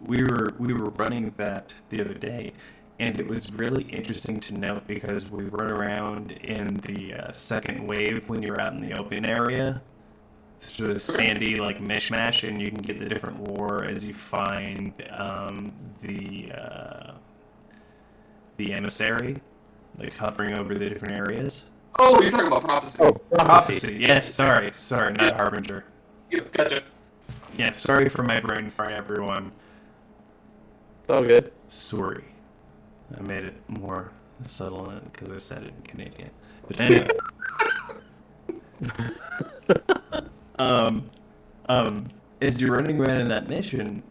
We were running that the other day, and it was really interesting to note because we run around in the second wave when you're out in the open area, sort of sandy like mishmash, and you can get the different lore as you find the emissary, like hovering over the different areas.
Oh, you're talking about prophecy.
Oh, prophecy. Yes, sorry, not Harbinger.
Yeah, gotcha.
Yeah, sorry for my brain fart, everyone.
It's all good.
Sorry. I made it more subtle because I said it in Canadian. But anyway. As you're running around in that mission,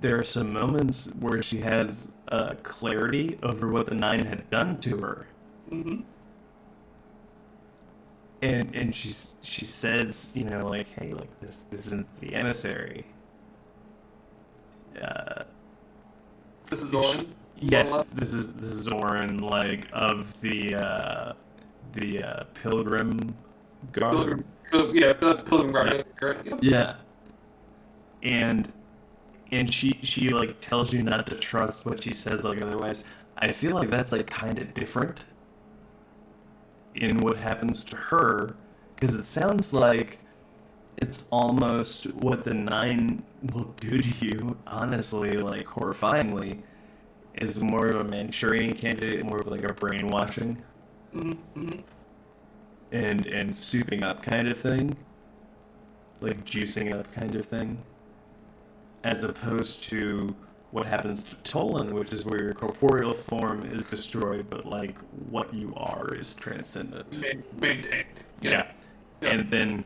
there are some moments where she has clarity over what the Nine had done to her.
Mm-hmm.
And she says, like, hey, like this isn't the emissary.
This is Orin.
Yes, this is Orin, like of the Pilgrim Guard.
Pilgrim Guard. Yep.
Yeah. And she like tells you not to trust what she says, like otherwise. I feel like that's like kind of different in what happens to her, because it sounds like it's almost what the Nine will do to you, honestly, like horrifyingly, is more of a Manchurian candidate, more of like a brainwashing and souping up kind of thing, like juicing up kind of thing, as opposed to what happens to Toland, which is where your corporeal form is destroyed, but like what you are is transcendent.
Maintained.
Yeah. And then,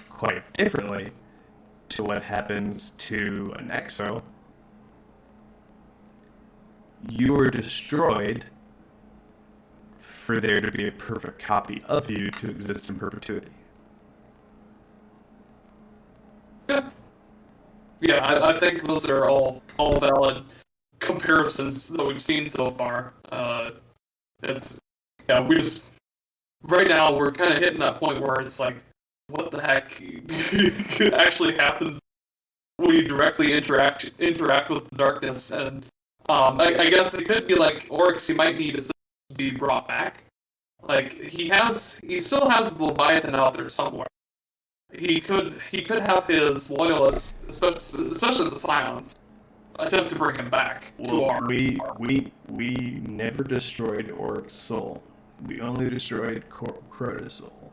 quite differently to what happens to an exo, you are destroyed for there to be a perfect copy of you to exist in perpetuity.
Yeah, I think those are all valid comparisons that we've seen so far. We just right now we're kind of hitting that point where it's like, what the heck actually happens when you directly interact with the darkness? And I guess it could be like Oryx. He might need to be brought back. Like he still has the Leviathan out there somewhere. He could have his loyalists, especially the Scions, attempt to bring him back to our.
We never destroyed Oryx's soul. We only destroyed Crota's soul.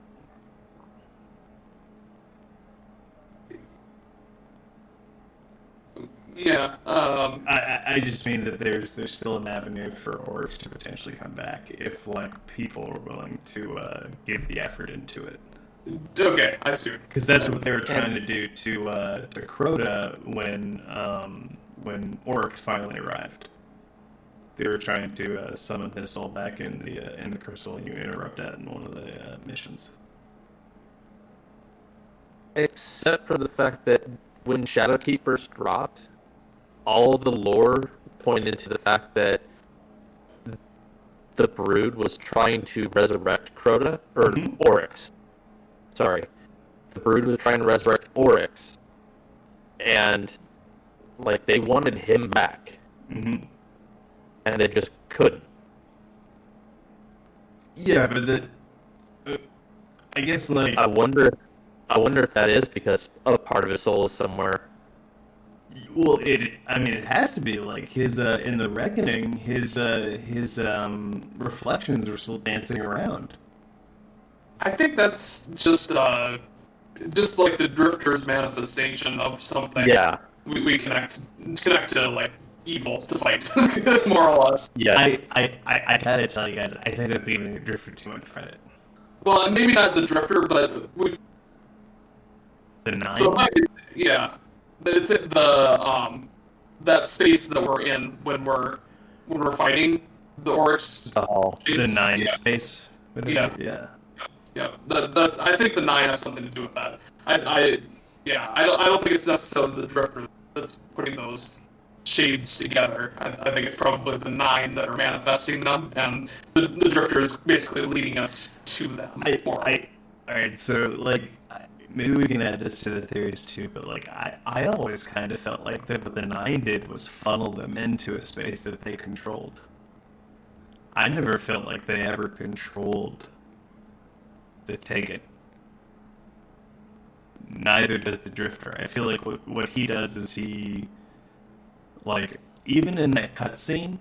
Yeah.
I just mean that there's still an avenue for orcs to potentially come back if like people are willing to give the effort into it.
Okay, I see.
Because that's what they were trying to do to Crota when orcs finally arrived. They were trying to summon his soul back in the crystal, and you interrupt that in one of the missions.
Except for the fact that when Shadowkeep first dropped, all of the lore pointed to the fact that the Brood was trying to resurrect Crota, or Oryx. Sorry. The Brood was trying to resurrect Oryx, and, like, they wanted him back.
Mm-hmm.
And they just couldn't.
Yeah, but I guess, like...
I wonder if that is because a part of his soul is somewhere.
Well, it has to be like his in the reckoning, his reflections were still dancing around.
I think that's just like the Drifter's manifestation of something.
Yeah.
We connect to like evil to fight, more or less.
Yeah.
I gotta tell you guys, I think that's giving the Drifter too much credit.
Well, and maybe not the Drifter, but
The 9?
so yeah, it's that space that we're in when we're fighting the orcs.
Oh,
the 9
yeah.
space.
Yeah. That's. I think the 9 has something to do with that. I don't think it's necessarily the Drifter that's putting those shades together. I think it's probably the 9 that are manifesting them, and the Drifter is basically leading us to them.
Alright, so, like, maybe we can add this to the theories too, but, like, I always kind of felt like that what the 9 did was funnel them into a space that they controlled. I never felt like they ever controlled the Taken. Neither does the Drifter. I feel like what he does is he... Like, even in that cutscene,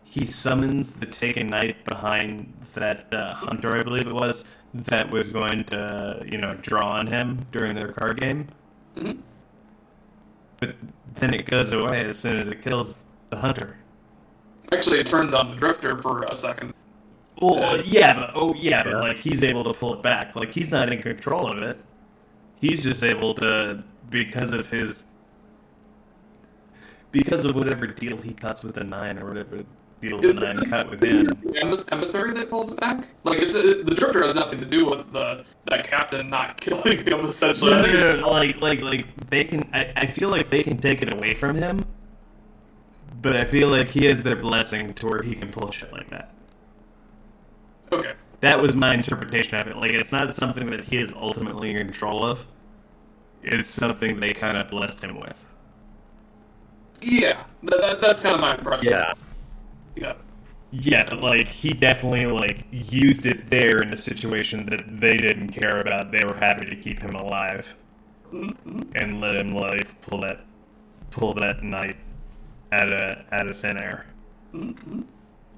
he summons the Taken Knight behind that hunter, I believe it was, that was going to, draw on him during their card game.
Mm-hmm.
But then it goes away as soon as it kills the hunter.
Actually, it turns on the Drifter for a second.
But like, he's able to pull it back. Like, he's not in control of it. He's just able to, because of whatever deal he cuts with the 9 or whatever deal the 9 cut with him.
Emissary that pulls it back? Like, the Drifter has nothing to do with that captain not killing him, essentially.
No. Like, they can... I feel like they can take it away from him, but I feel like he has their blessing to where he can pull shit like that.
Okay.
That was my interpretation of it. Like, it's not something that he is ultimately in control of. It's something they kind of blessed him with.
Yeah, that's kind of my impression. Yeah.
Yeah, but, like, he definitely, like, used it there in a situation that they didn't care about. They were happy to keep him alive.
Mm-hmm.
And let him, like, pull that knight out of thin air.
Mm-hmm.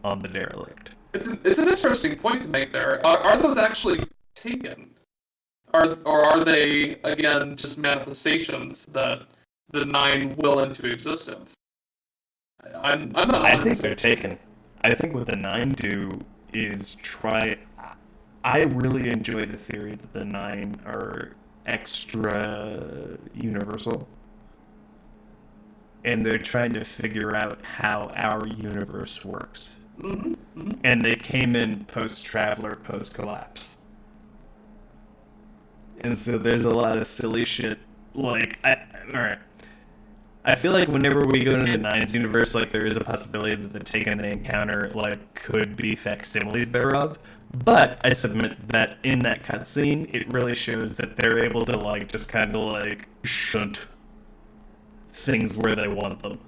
On the derelict.
It's an interesting point to make there. Are those actually taken? Or are they, again, just manifestations that the 9 will into existence? I'm not.
I think they're taken. I think what the 9 do is try. I really enjoy the theory that the 9 are extra universal, and they're trying to figure out how our universe works.
Mm-hmm. Mm-hmm.
And they came in post-Traveler, post-Collapse. And so there's a lot of silly shit. Like, alright. I feel like whenever we go into the 9's universe, like, there is a possibility that the Taken they encounter, like, could be facsimiles thereof. But I submit that in that cutscene, it really shows that they're able to, like, just kind of, like, shunt things where they want them.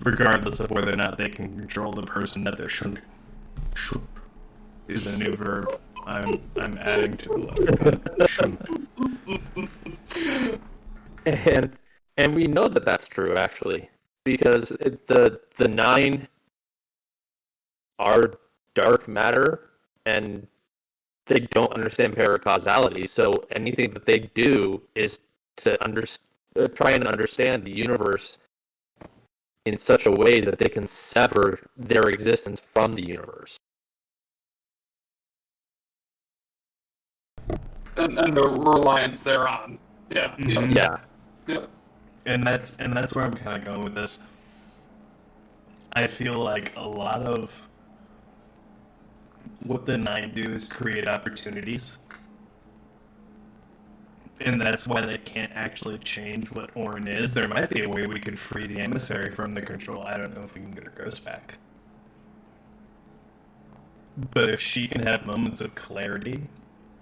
Regardless of whether or not they can control the person that they're shunting. Shunt is a new verb I'm adding to the lexicon. Shunt.
And we know that that's true, actually, because the 9 are dark matter, and they don't understand paracausality. So anything that they do is to try and understand the universe in such a way that they can sever their existence from the universe.
And the reliance thereon. Yeah.
Mhm.
Yeah.
Yeah.
And that's where I'm kind of going with this. I feel like a lot of what the Nine do is create opportunities. And that's why they can't actually change what Orin is. There might be a way we could free the emissary from the control. I don't know if we can get her ghost back. But if she can have moments of clarity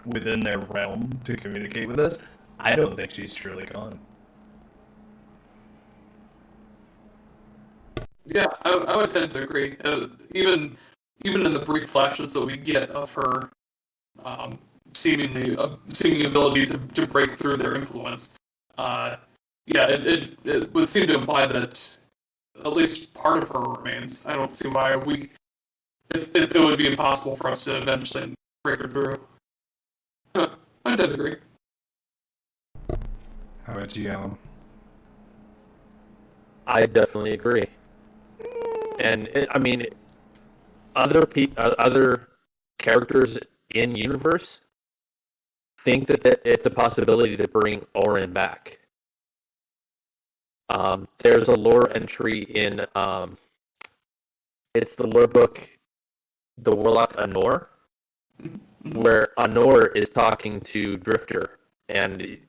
within their realm to communicate with us, I don't think she's truly gone.
Yeah, I would tend to agree. Even in the brief flashes that we get of her seeming ability to break through their influence, it would seem to imply that at least part of her remains. I don't see why it would be impossible for us to eventually break her through. I tend to agree.
How about you, Alan?
I definitely agree. And other characters in universe think that it's a possibility to bring Orin back. There's a lore entry in it's the lore book, The Warlock Anor, where Anor is talking to Drifter, and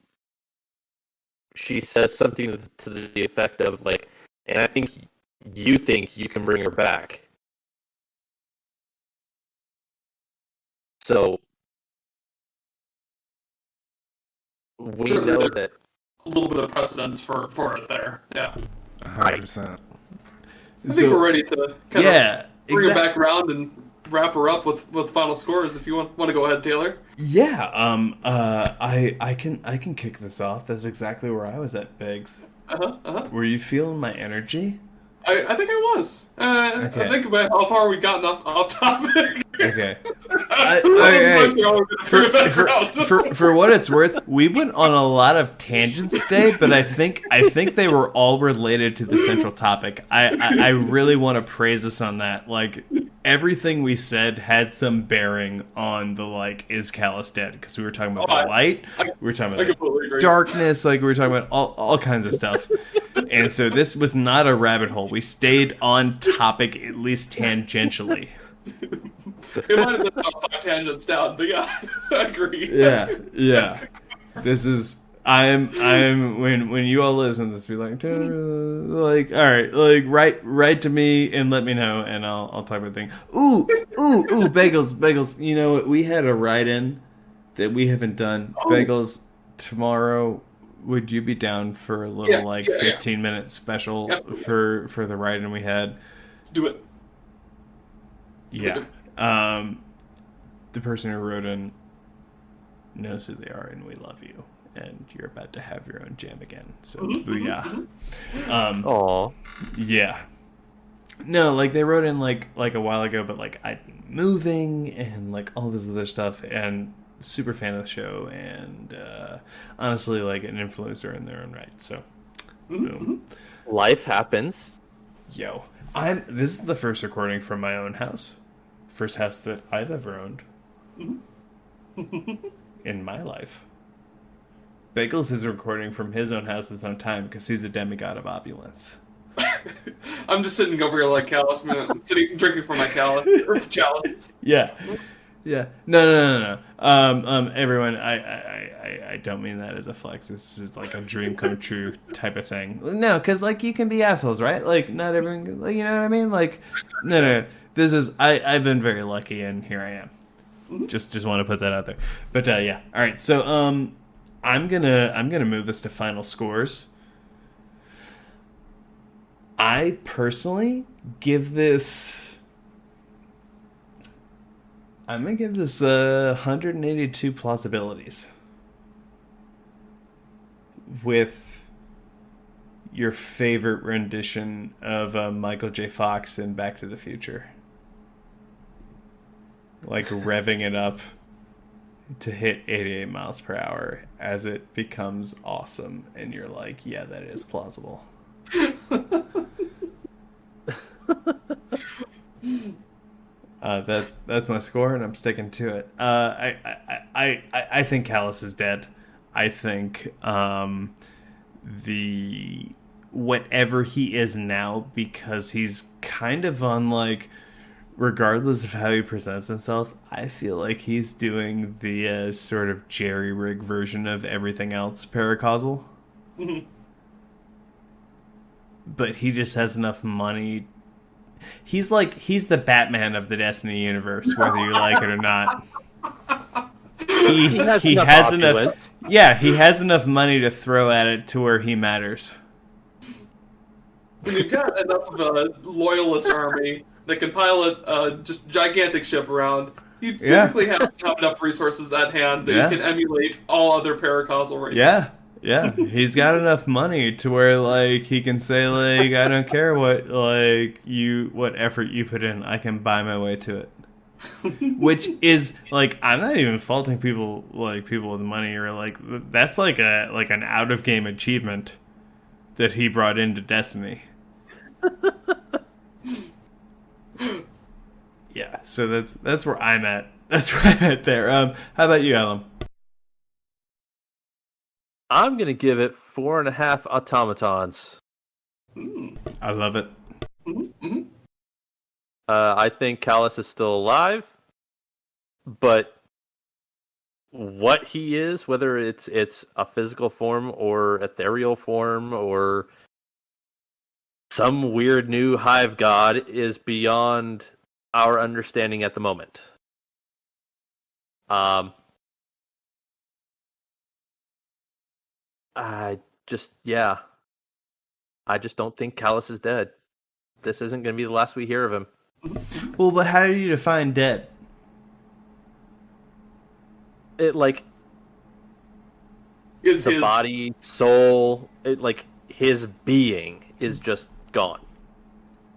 she says something to the effect of like, and I think you can bring her back. So we
Certainly
know
there's
that
a little bit of precedence for it there. Yeah.
100%.
I think we're ready to kind of bring her back around and wrap her up with final scores. If you want to go ahead, Taylor.
Yeah, I can kick this off. That's exactly where I was at, Biggs. Were you feeling my energy?
I think I was.
Okay.
I think about how far we got off topic.
Okay. For what it's worth, we went on a lot of tangents today, but I think they were all related to the central topic. I really want to praise us on that. Like, everything we said had some bearing on the, like, is Calus dead? Because we were talking about the light, we were talking about darkness, like, we were talking about all kinds of stuff. And so this was not a rabbit hole. We stayed on topic, at least tangentially.
It might have been about 5 tangents down, but yeah, I agree.
Yeah. This is I'm when you all listen to this, be like, all right, like write to me and let me know, and I'll talk about things. Ooh, bagels. You know what? We had a write-in that we haven't done. Bagels, tomorrow. Would you be down for a little 15-minute special for the write-in we had?
Let's do it.
Yeah. The person who wrote in knows who they are, and we love you. And you're about to have your own jam again. So, booyah.
Aww.
Yeah. No, like, they wrote in, like a while ago, but, like, I'd been moving and, like, all this other stuff, and super fan of the show, and honestly, like, an influencer in their own right. So, boom.
Life happens.
Yo. This is the first recording from my own house. First house that I've ever owned. In my life. Bagels is recording from his own house at his own time because he's a demigod of opulence.
I'm just sitting over here like Calus, man. I'm sitting drinking from my chalice.
Yeah. No. Everyone, I don't mean that as a flex. This is like a dream come true type of thing. No, because, like, you can be assholes, right? Like, not everyone, like, you know what I mean? Like, no. This is, I've been very lucky, and here I am. Just want to put that out there. But yeah. All right. So I'm gonna move this to final scores. I personally give this. I'm gonna give this 182 plausibilities. With your favorite rendition of Michael J. Fox in Back to the Future. Like, revving it up to hit 88 miles per hour as it becomes awesome, and you're like, yeah, that is plausible. That's my score, and I'm sticking to it. I think Calus is dead. I think the whatever he is now, because he's kind of on like, regardless of how he presents himself, I feel like he's doing the sort of jerry-rig version of everything else paracausal.
Mhm.
But he just has enough money. He's the Batman of the Destiny universe, whether you like it or not. He has enough. Yeah, he has enough money to throw at it to where he matters.
When you've got enough of a loyalist army that can pilot just gigantic ship around, you typically have enough resources at hand that you can emulate all other paracausal races.
Yeah, he's got enough money to where like he can say like, I don't care what effort you put in, I can buy my way to it. Which is like, I'm not even faulting people with money, or like that's like an out of game achievement that he brought into Destiny. Yeah, so that's where I'm at. That's where I'm at there. How about you, Alan?
I'm gonna give it 4.5 automatons.
I love it.
Mm-hmm.
I think Calus is still alive, but what he is, whether it's a physical form or ethereal form or some weird new hive god, is beyond our understanding at the moment. I just don't think Calus is dead. This isn't going to be the last we hear of him.
Well, but how do you define dead?
It like
Is
the
his
body, soul, his being is just gone.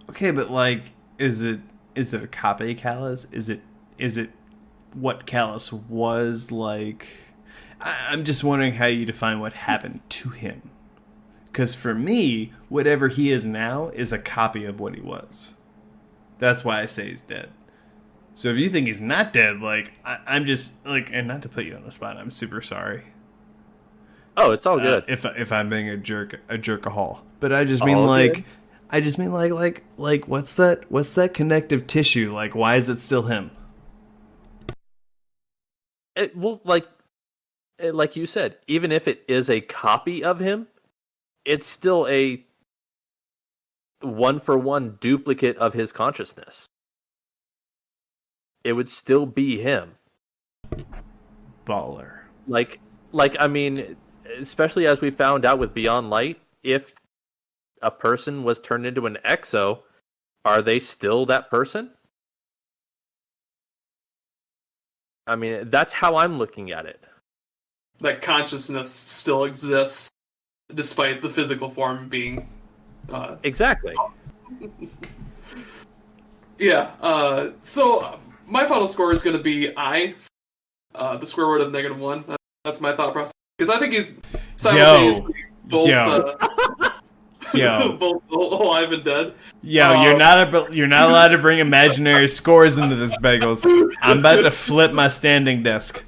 Okay, but like, is it a copy of Calus? Is it what Calus was like? I'm just wondering how you define what happened to him. Because for me, whatever he is now is a copy of what he was. That's why I say he's dead. So if you think he's not dead, like, I'm just like, and not to put you on the spot, I'm super sorry.
Oh, it's all good.
If I'm being a jerkahol, but I just
All
mean like,
good.
I just mean like what's that connective tissue? Like, why is it still him?
Like you said, even if it is a copy of him, it's still a one-for-one duplicate of his consciousness. It would still be him.
Baller.
Like I mean, especially as we found out with Beyond Light, if a person was turned into an exo, are they still that person? I mean, that's how I'm looking at it.
that consciousness still exists despite the physical form being
Exactly.
Yeah. So my final score is going to be I, the square root of -1. That's my thought process, because I think he's simultaneously both both alive and dead.
You're not allowed to bring imaginary scores into this, Bagels. I'm about to flip my standing desk.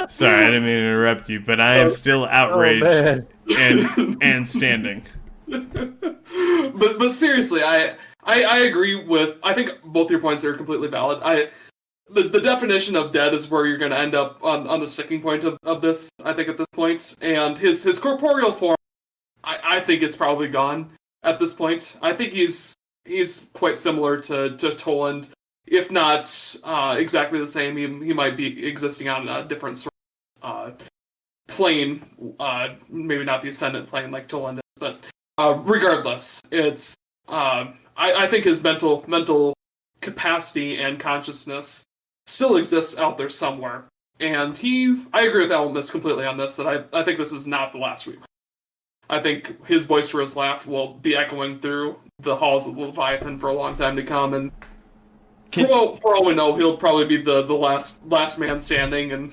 Sorry, I didn't mean to interrupt you, but I am still outraged and standing.
But seriously, I agree with. I think both your points are completely valid. The definition of dead is where you're going to end up on the sticking point of this. I think at this point, and his corporeal form, I think it's probably gone at this point. I think he's quite similar to Toland, if not exactly the same. He might be existing on a different sort of plane, maybe not the ascendant plane like Toland is, but regardless, it's I think his mental capacity and consciousness still exists out there somewhere. And I agree with Ellimist completely on this, that I think this is not the last week. I think his boisterous laugh will be echoing through the halls of Leviathan for a long time to come, and for all we know, he'll probably be the last man standing, and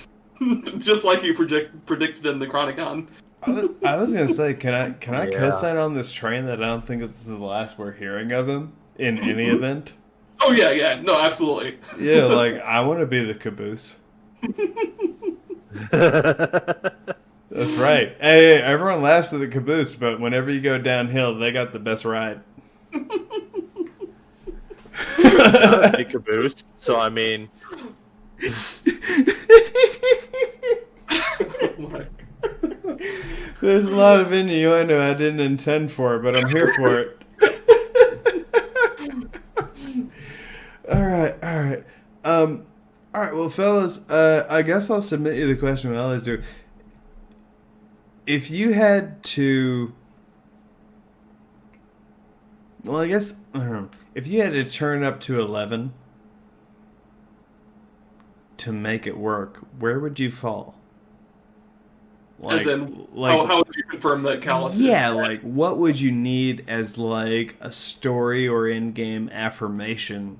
just like you predicted in the Chronicon.
I was gonna say, can I co-sign on this train that I don't think this is the last we're hearing of him? in any event.
Oh yeah, no, absolutely.
Yeah, like I want to be the caboose. That's right. Hey, everyone laughs at the caboose, but whenever you go downhill, they got the best ride.
Not a big caboose. So I mean,
Oh my.
There's a lot of innuendo I didn't intend for, but I'm here for it. All right. Well, fellas, I guess I'll submit you the question we always do. If you had to, well, I guess if you had to turn up to 11 to make it work, where would you fall?
As in, how would you confirm that Calus is
yeah,
dead?
like what would you need as like a story or in-game affirmation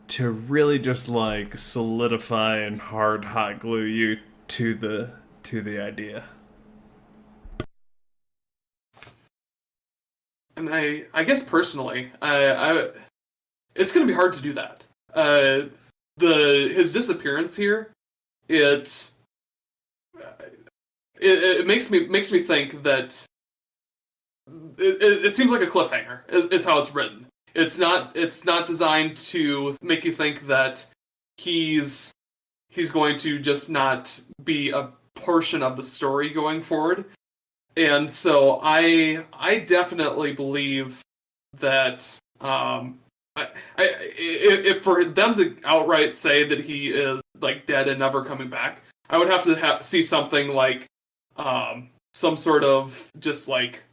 to really just like solidify and hot glue you to the idea?
And I guess personally, it's going to be hard to do that. His disappearance here, it makes me think that it seems like a cliffhanger is how it's written. It's not designed to make you think that he's going to just not be a portion of the story going forward. And so I definitely believe that if for them to outright say that he is like dead and never coming back, I would have to see something like some sort of just like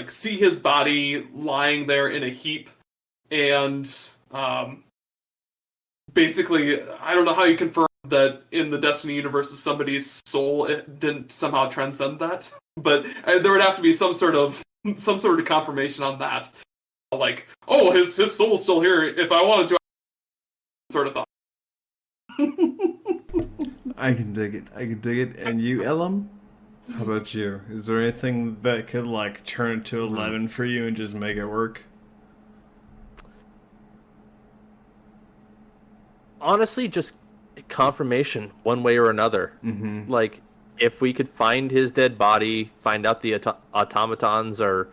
see his body lying there in a heap, and basically I don't know how you confirm that in the Destiny universe is somebody's soul it didn't somehow transcend that, but there would have to be some sort of confirmation on that, like, oh, his soul's still here if I wanted to, sort of thought.
I can dig it. And you, Ellum? How about you? Is there anything that could like turn it to 11 for you and just make it work?
honestly, just confirmation one way or another.
Mm-hmm.
Like, if we could find his dead body, find out the automatons are,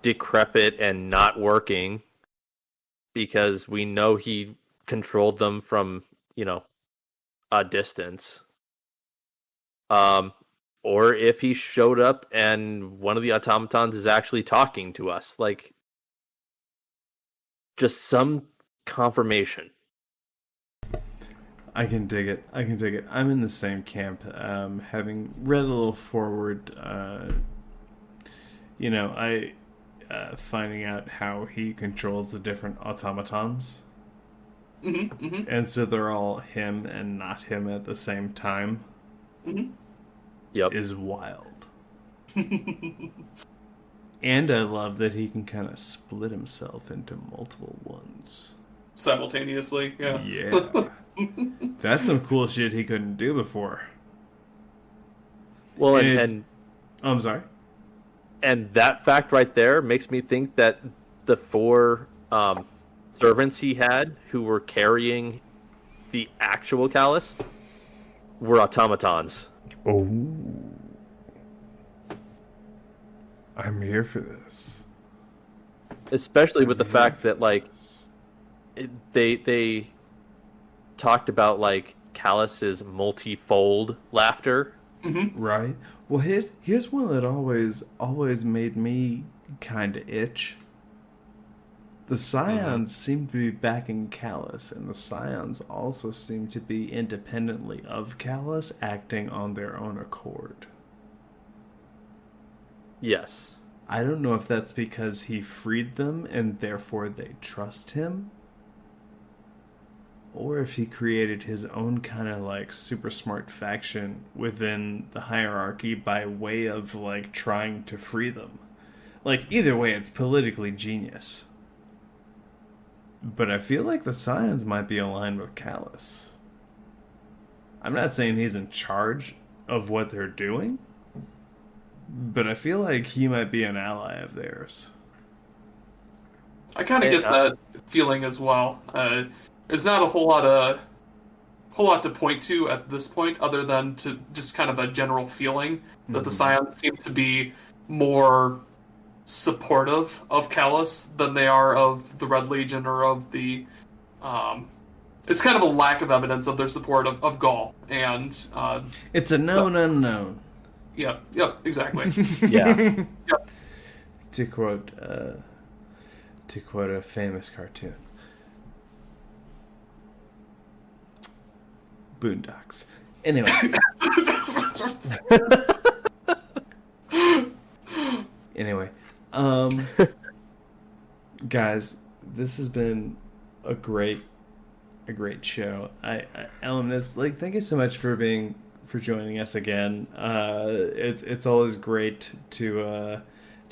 decrepit and not working because we know he controlled them from, a distance. Or if he showed up and one of the automatons is actually talking to us, like, just some confirmation.
I can dig it. I'm in the same camp. Having read a little forward, finding out how he controls the different automatons.
Mm-hmm, mm-hmm.
And so they're all him and not him at the same time.
Mm-hmm.
Yep.
Is wild. And I love that he can kind of split himself into multiple ones.
Simultaneously, yeah.
Yeah. That's some cool shit he couldn't do before.
Well,
And
and
Oh, I'm sorry.
and that fact right there makes me think that the four servants he had who were carrying the actual Calus were automatons.
Oh. I'm here for this.
Especially with the fact that, like, they talked about, like, Calus's multifold laughter.
Mm-hmm.
Right. Well, here's one that always made me kind of itch. The Scions seem to be backing Calus, and the Scions also seem to be independently of Calus, acting on their own accord.
Yes.
I don't know if that's because he freed them and therefore they trust him, or if he created his own kind of like super smart faction within the hierarchy by way of like trying to free them. Like, either way, it's politically genius. But I feel like the Scions might be aligned with Calus. I'm not saying he's in charge of what they're doing, but I feel like he might be an ally of theirs.
I kind of get that feeling as well. There's not a whole lot to point to at this point, other than to just kind of a general feeling that the Scions seem to be more supportive of Calus than they are of the Red Legion or of the. It's kind of a lack of evidence of their support of Gaul, and
it's a known unknown.
Yep, exactly.
Yeah.
Yep.
To quote a famous cartoon. Boondocks. Anyway. Guys, this has been a great show. Ellimist, thank you so much for joining us again. It's always great to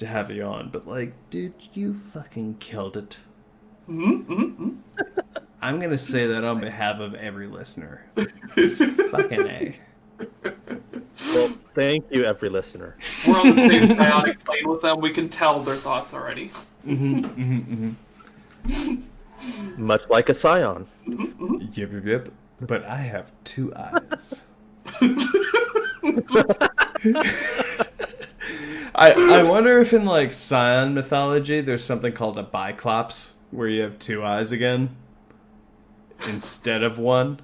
have you on, but dude, you fucking killed it. I'm gonna say that on behalf of every listener. Fucking A.
Well, thank you, every listener.
We're on the same bionic plane with them. We can tell their thoughts already.
Much like a Scion.
Yep. But I have 2 eyes. I wonder if in Scion mythology there's something called a biclops where you have 2 eyes again instead of 1.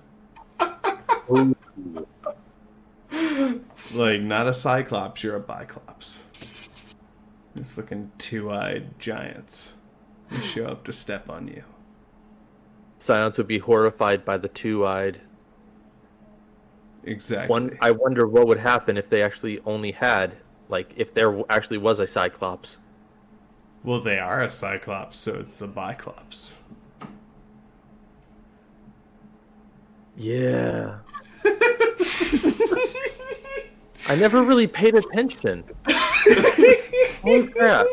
Not a cyclops, you're a biclops. These fucking 2-eyed giants who show up to step on you.
Scions would be horrified by the 2-eyed.
Exactly.
I wonder what would happen if they actually only had, if there actually was a Cyclops.
Well, they are a Cyclops, so it's the Biclops.
Yeah. I never really paid attention. Holy crap.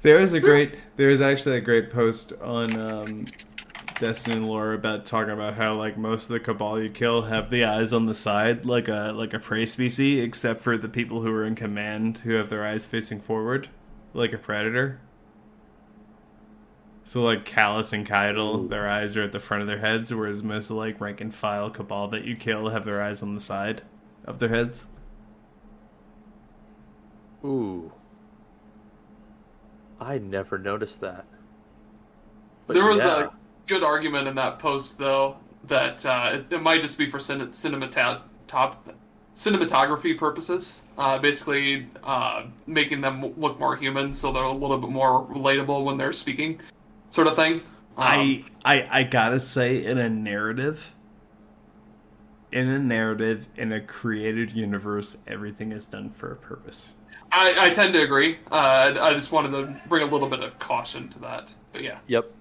There is actually a great post on Destiny and Lore about talking about how most of the Cabal you kill have the eyes on the side like a prey species, except for the people who are in command who have their eyes facing forward, like a predator. So Calus and Keitel, their eyes are at the front of their heads, whereas most of rank and file Cabal that you kill have their eyes on the side of their heads.
Ooh. I never noticed that. But
there was a good argument in that post, though, that it might just be for cinematography purposes. Basically, making them look more human, so they're a little bit more relatable when they're speaking, sort of thing.
I gotta say, in a narrative, in a created universe, everything is done for a purpose.
I tend to agree. I just wanted to bring a little bit of caution to that. But yeah.
Yep.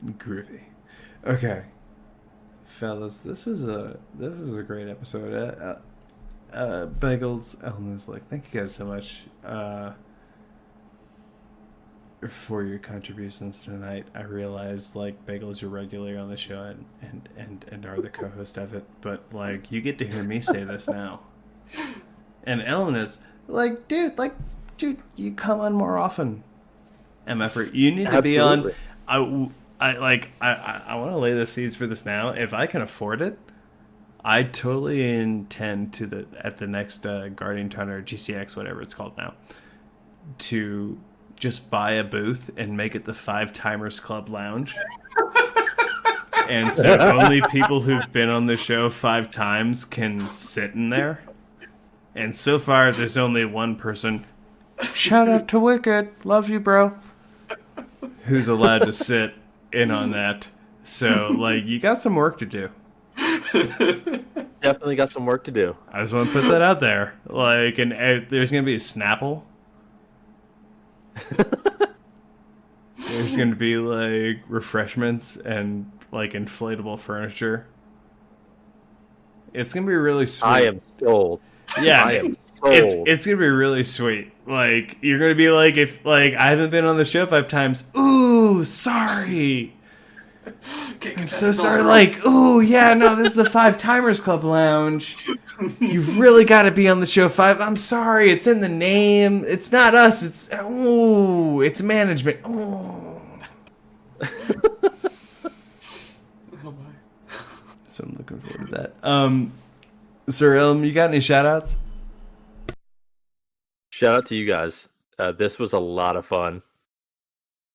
Groovy. Okay. Fellas, this was a great episode. Bagels, Ellimist, thank you guys so much for your contributions tonight. I realize Bagels, you're regularly on the show and are the co-host of it, but you get to hear me say this now. And Ellimist, dude, you come on more often. MF, you need to be on. I want to lay the seeds for this now. If I can afford it, I totally intend at the next Guardian Ton or GCX, whatever it's called now, to just buy a booth and make it the 5 Timers Club Lounge. And so only people who've been on the show 5 times can sit in there. And so far, there's only one person, shout out to Wicked, love you, bro, who's allowed to sit in on that. So, you got some work to do.
Definitely got some work to do.
I just want to put that out there. And there's going to be a Snapple. There's going to be, refreshments and, inflatable furniture. It's going to be really sweet.
I am sold.
Yeah,
I am sold.
It's gonna be really sweet. You're gonna be if I haven't been on the show 5 times. Ooh, sorry. I'm so sorry. Like, oh yeah, no, this is the Five Timers Club Lounge. You've really got to be on the show 5. I'm sorry, it's in the name. It's not us. It's management. Oh.
Oh my.
So I'm looking forward to that. Sir Ilm, you got any shout-outs?
Shout out to you guys. This was a lot of fun.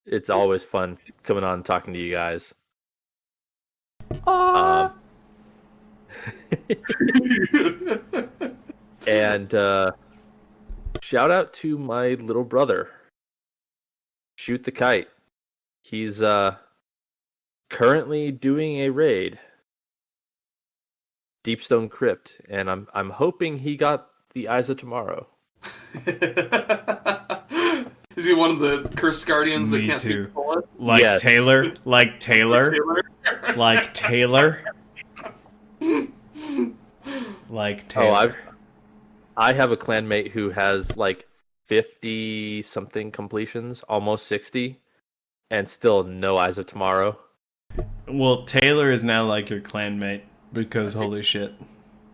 It's always fun coming on and talking to you guys. And shout out to my little brother, Shoot the Kite. He's currently doing a raid, Deepstone Crypt, and I'm hoping he got the Eyes of Tomorrow.
Is he one of the cursed guardians that
Me
can't
too.
see bullet?
Like
Yes.
Taylor? Like Taylor? Like Taylor? Like Taylor.
I have a clanmate who has like 50 something completions, almost 60, and still no Eyes of Tomorrow.
Well, Taylor is now like your clanmate because holy shit.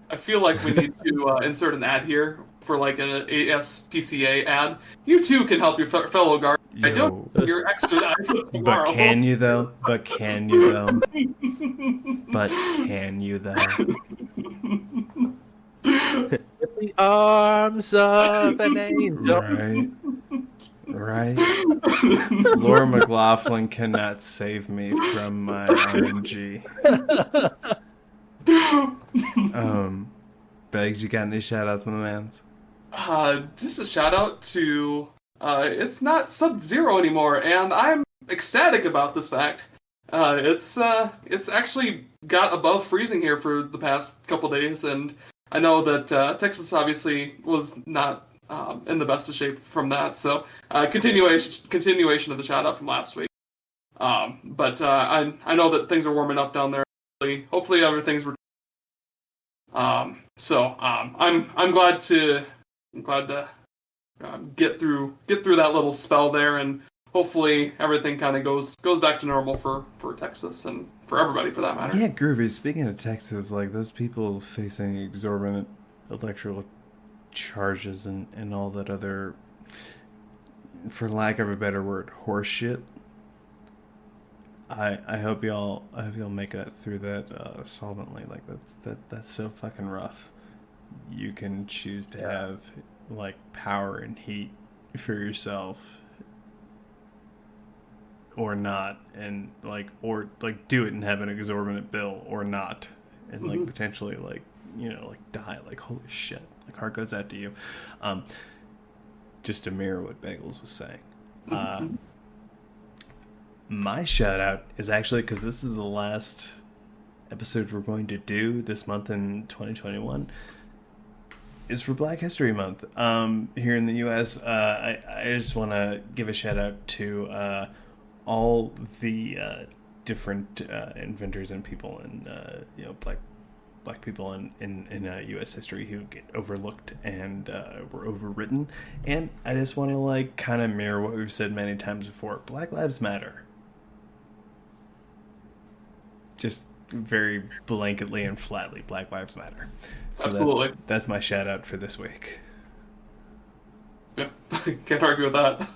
I feel like we need to insert an ad here for like an ASPCA ad. You too can help your fellow guard. I don't
Yo.
your extra eyes of tomorrow.
But can you though? But can you though? But can you though?
The arms of an angel.
Right. Right. Laura McLaughlin cannot save me from my RNG. Bags, you got any shout outs on the mans?
Just a shout out to it's not Sub-Zero anymore, and I'm ecstatic about this fact. It's actually got above freezing here for the past couple days, and I know that Texas obviously was not in the best of shape from that. So continuation of the shout out from last week. But I know that things are warming up down there. Hopefully everything's. I'm glad to get through that little spell there, and hopefully everything kind of goes back to normal for Texas and for everybody for that matter.
Yeah, Groovy. Speaking of Texas, like those people facing exorbitant electrical charges and all that other, for lack of a better word, horse shit. I hope y'all make it through that solvently. Like that's so fucking rough. You can choose to have like power and heat for yourself or not, and like do it and have an exorbitant bill or not, and like potentially like die. Like holy shit, like heart goes out to you. Just to mirror what Bagels was saying. My shout out is actually, because this is the last episode we're going to do this month in 2021, is for Black History Month here in the U.S. I just want to give a shout out to all the different inventors and people and black people in U.S. history who get overlooked and were overwritten. And I just want to like kind of mirror what we've said many times before: Black Lives Matter. Just very blanketly and flatly, Black Lives Matter. So
Absolutely.
That's my shout out for this week.
Yeah, can't argue with that.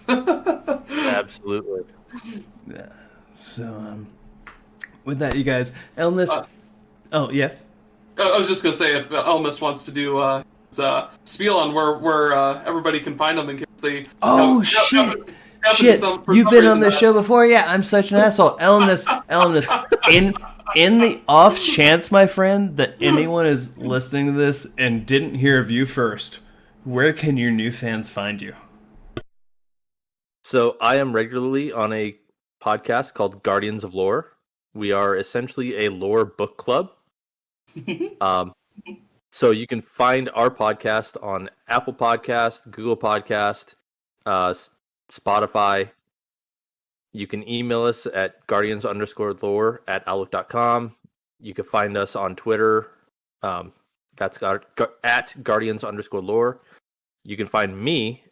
Absolutely.
Yeah. So, with that, you guys, Ellimist. Oh yes.
I was just gonna say if Ellimist wants to do his, spiel on where everybody can find them in case they.
Oh shit. Shit, you've been on this show before? Yeah, I'm such an asshole. Ellimist, in the off chance, my friend, that anyone is listening to this and didn't hear of you first, where can your new fans find you?
So I am regularly on a podcast called Guardians of Lore. We are essentially a lore book club. So you can find our podcast on Apple Podcast, Google Podcast, Spotify. You can email us at guardians_lore@outlook.com. You can find us on Twitter. That's at guardians_lore. You can find me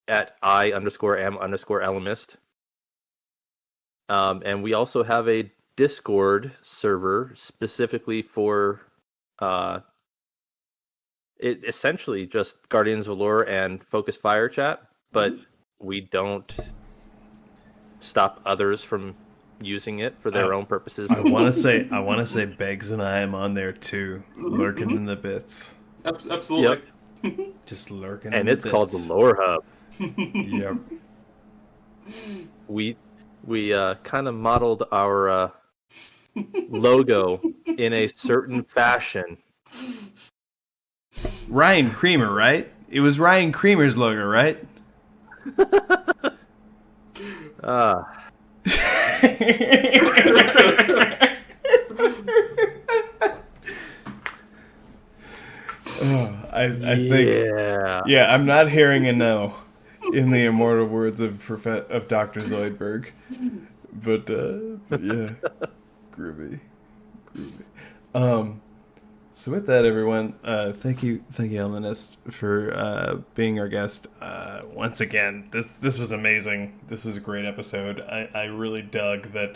at I_am_Ellimist. And we also have a Discord server specifically for it essentially just Guardians of Lore and Focus Fire chat, but we don't stop others from using it for their own purposes.
I want to say Begs and I am on there too, lurking in the bits.
Absolutely.
Yep.
Just lurking
And
in the
it's
bits.
called the Lore Hub.
Yep.
We kind of modeled our logo in a certain fashion.
Ryan Creamer, right? It was Ryan Creamer's logo, right? I think, yeah, I'm not hearing a no in the immortal words of Dr. Zoidberg, but yeah, groovy. So with that, everyone, thank you, Ellimist, for being our guest once again. This was amazing. This was a great episode. I really dug that.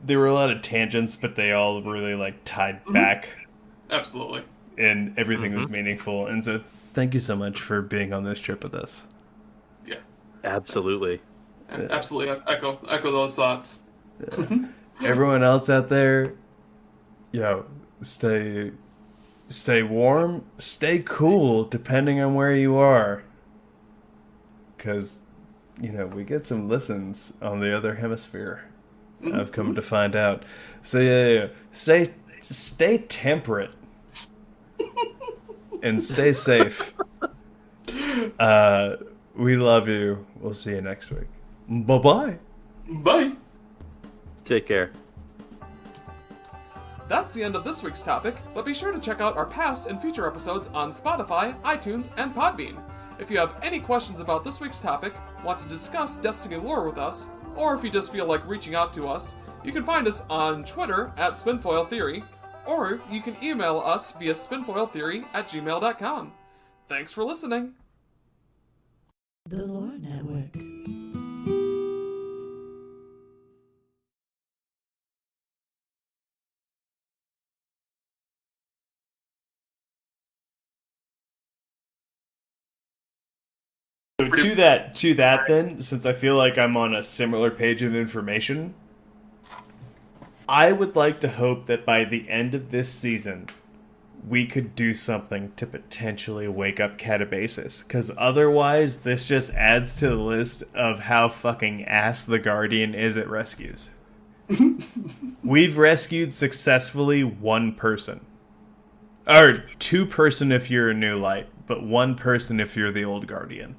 There were a lot of tangents, but they all really like tied back.
Absolutely.
And everything was meaningful. And so thank you so much for being on this trip with us.
Yeah.
Absolutely.
Absolutely. Echo those thoughts.
Yeah. Everyone else out there, stay warm, stay cool, depending on where you are. Because, we get some listens on the other hemisphere. I've come to find out. So yeah. Stay temperate. And stay safe. We love you. We'll see you next week. Bye-bye.
Bye.
Take care.
That's the end of this week's topic, but be sure to check out our past and future episodes on Spotify, iTunes, and Podbean. If you have any questions about this week's topic, want to discuss Destiny lore with us, or if you just feel like reaching out to us, you can find us on Twitter at Spinfoil Theory, or you can email us via spinfoiltheory@gmail.com. Thanks for listening.
The Lore Network.
So to that then, since I feel like I'm on a similar page of information, I would like to hope that by the end of this season, we could do something to potentially wake up Catabasis. Because otherwise, this just adds to the list of how fucking ass the Guardian is at rescues. We've rescued successfully one person. Or two person if you're a new light, but one person if you're the old Guardian.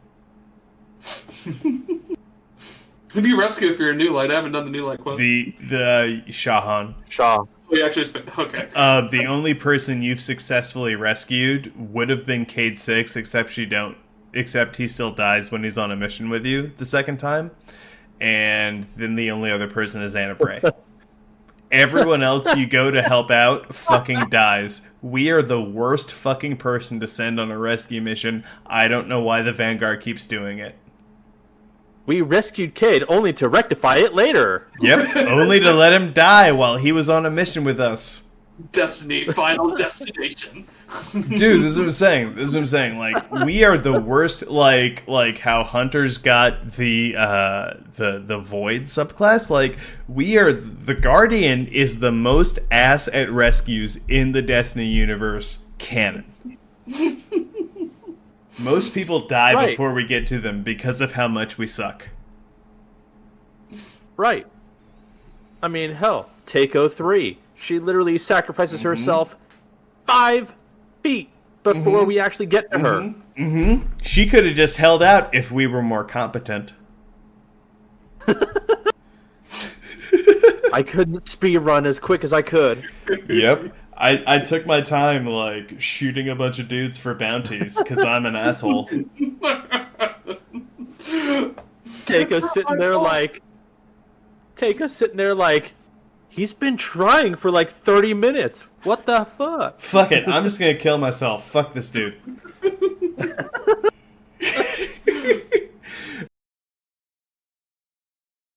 Who do you rescue if you're a new light? I haven't done the new light quest.
The Shahan.
Shaw.
Oh, you actually spent. Okay.
The only person you've successfully rescued would have been Cade 6, except he still dies when he's on a mission with you the second time. And then the only other person is Anna Bray. Everyone else you go to help out fucking dies. We are the worst fucking person to send on a rescue mission. I don't know why the Vanguard keeps doing it.
We rescued Cade only to rectify it later.
Yep, only to let him die while he was on a mission with us.
Destiny, final destination.
Dude, this is what I'm saying. Like, we are the worst. Like how Hunters got the Void subclass. Like, the Guardian is the most ass at rescues in the Destiny universe canon. Most people die before we get to them because of how much we suck.
Right. I mean, hell, Takeo 3. She literally sacrifices herself 5 feet before we actually get to her.
She could have just held out if we were more competent.
I couldn't speed run as quick as I could.
Yep. I took my time, like, shooting a bunch of dudes for bounties, because I'm an asshole.
Takeo's sitting there like, he's been trying for like 30 minutes. What the fuck?
Fuck it, I'm just gonna kill myself. Fuck this dude.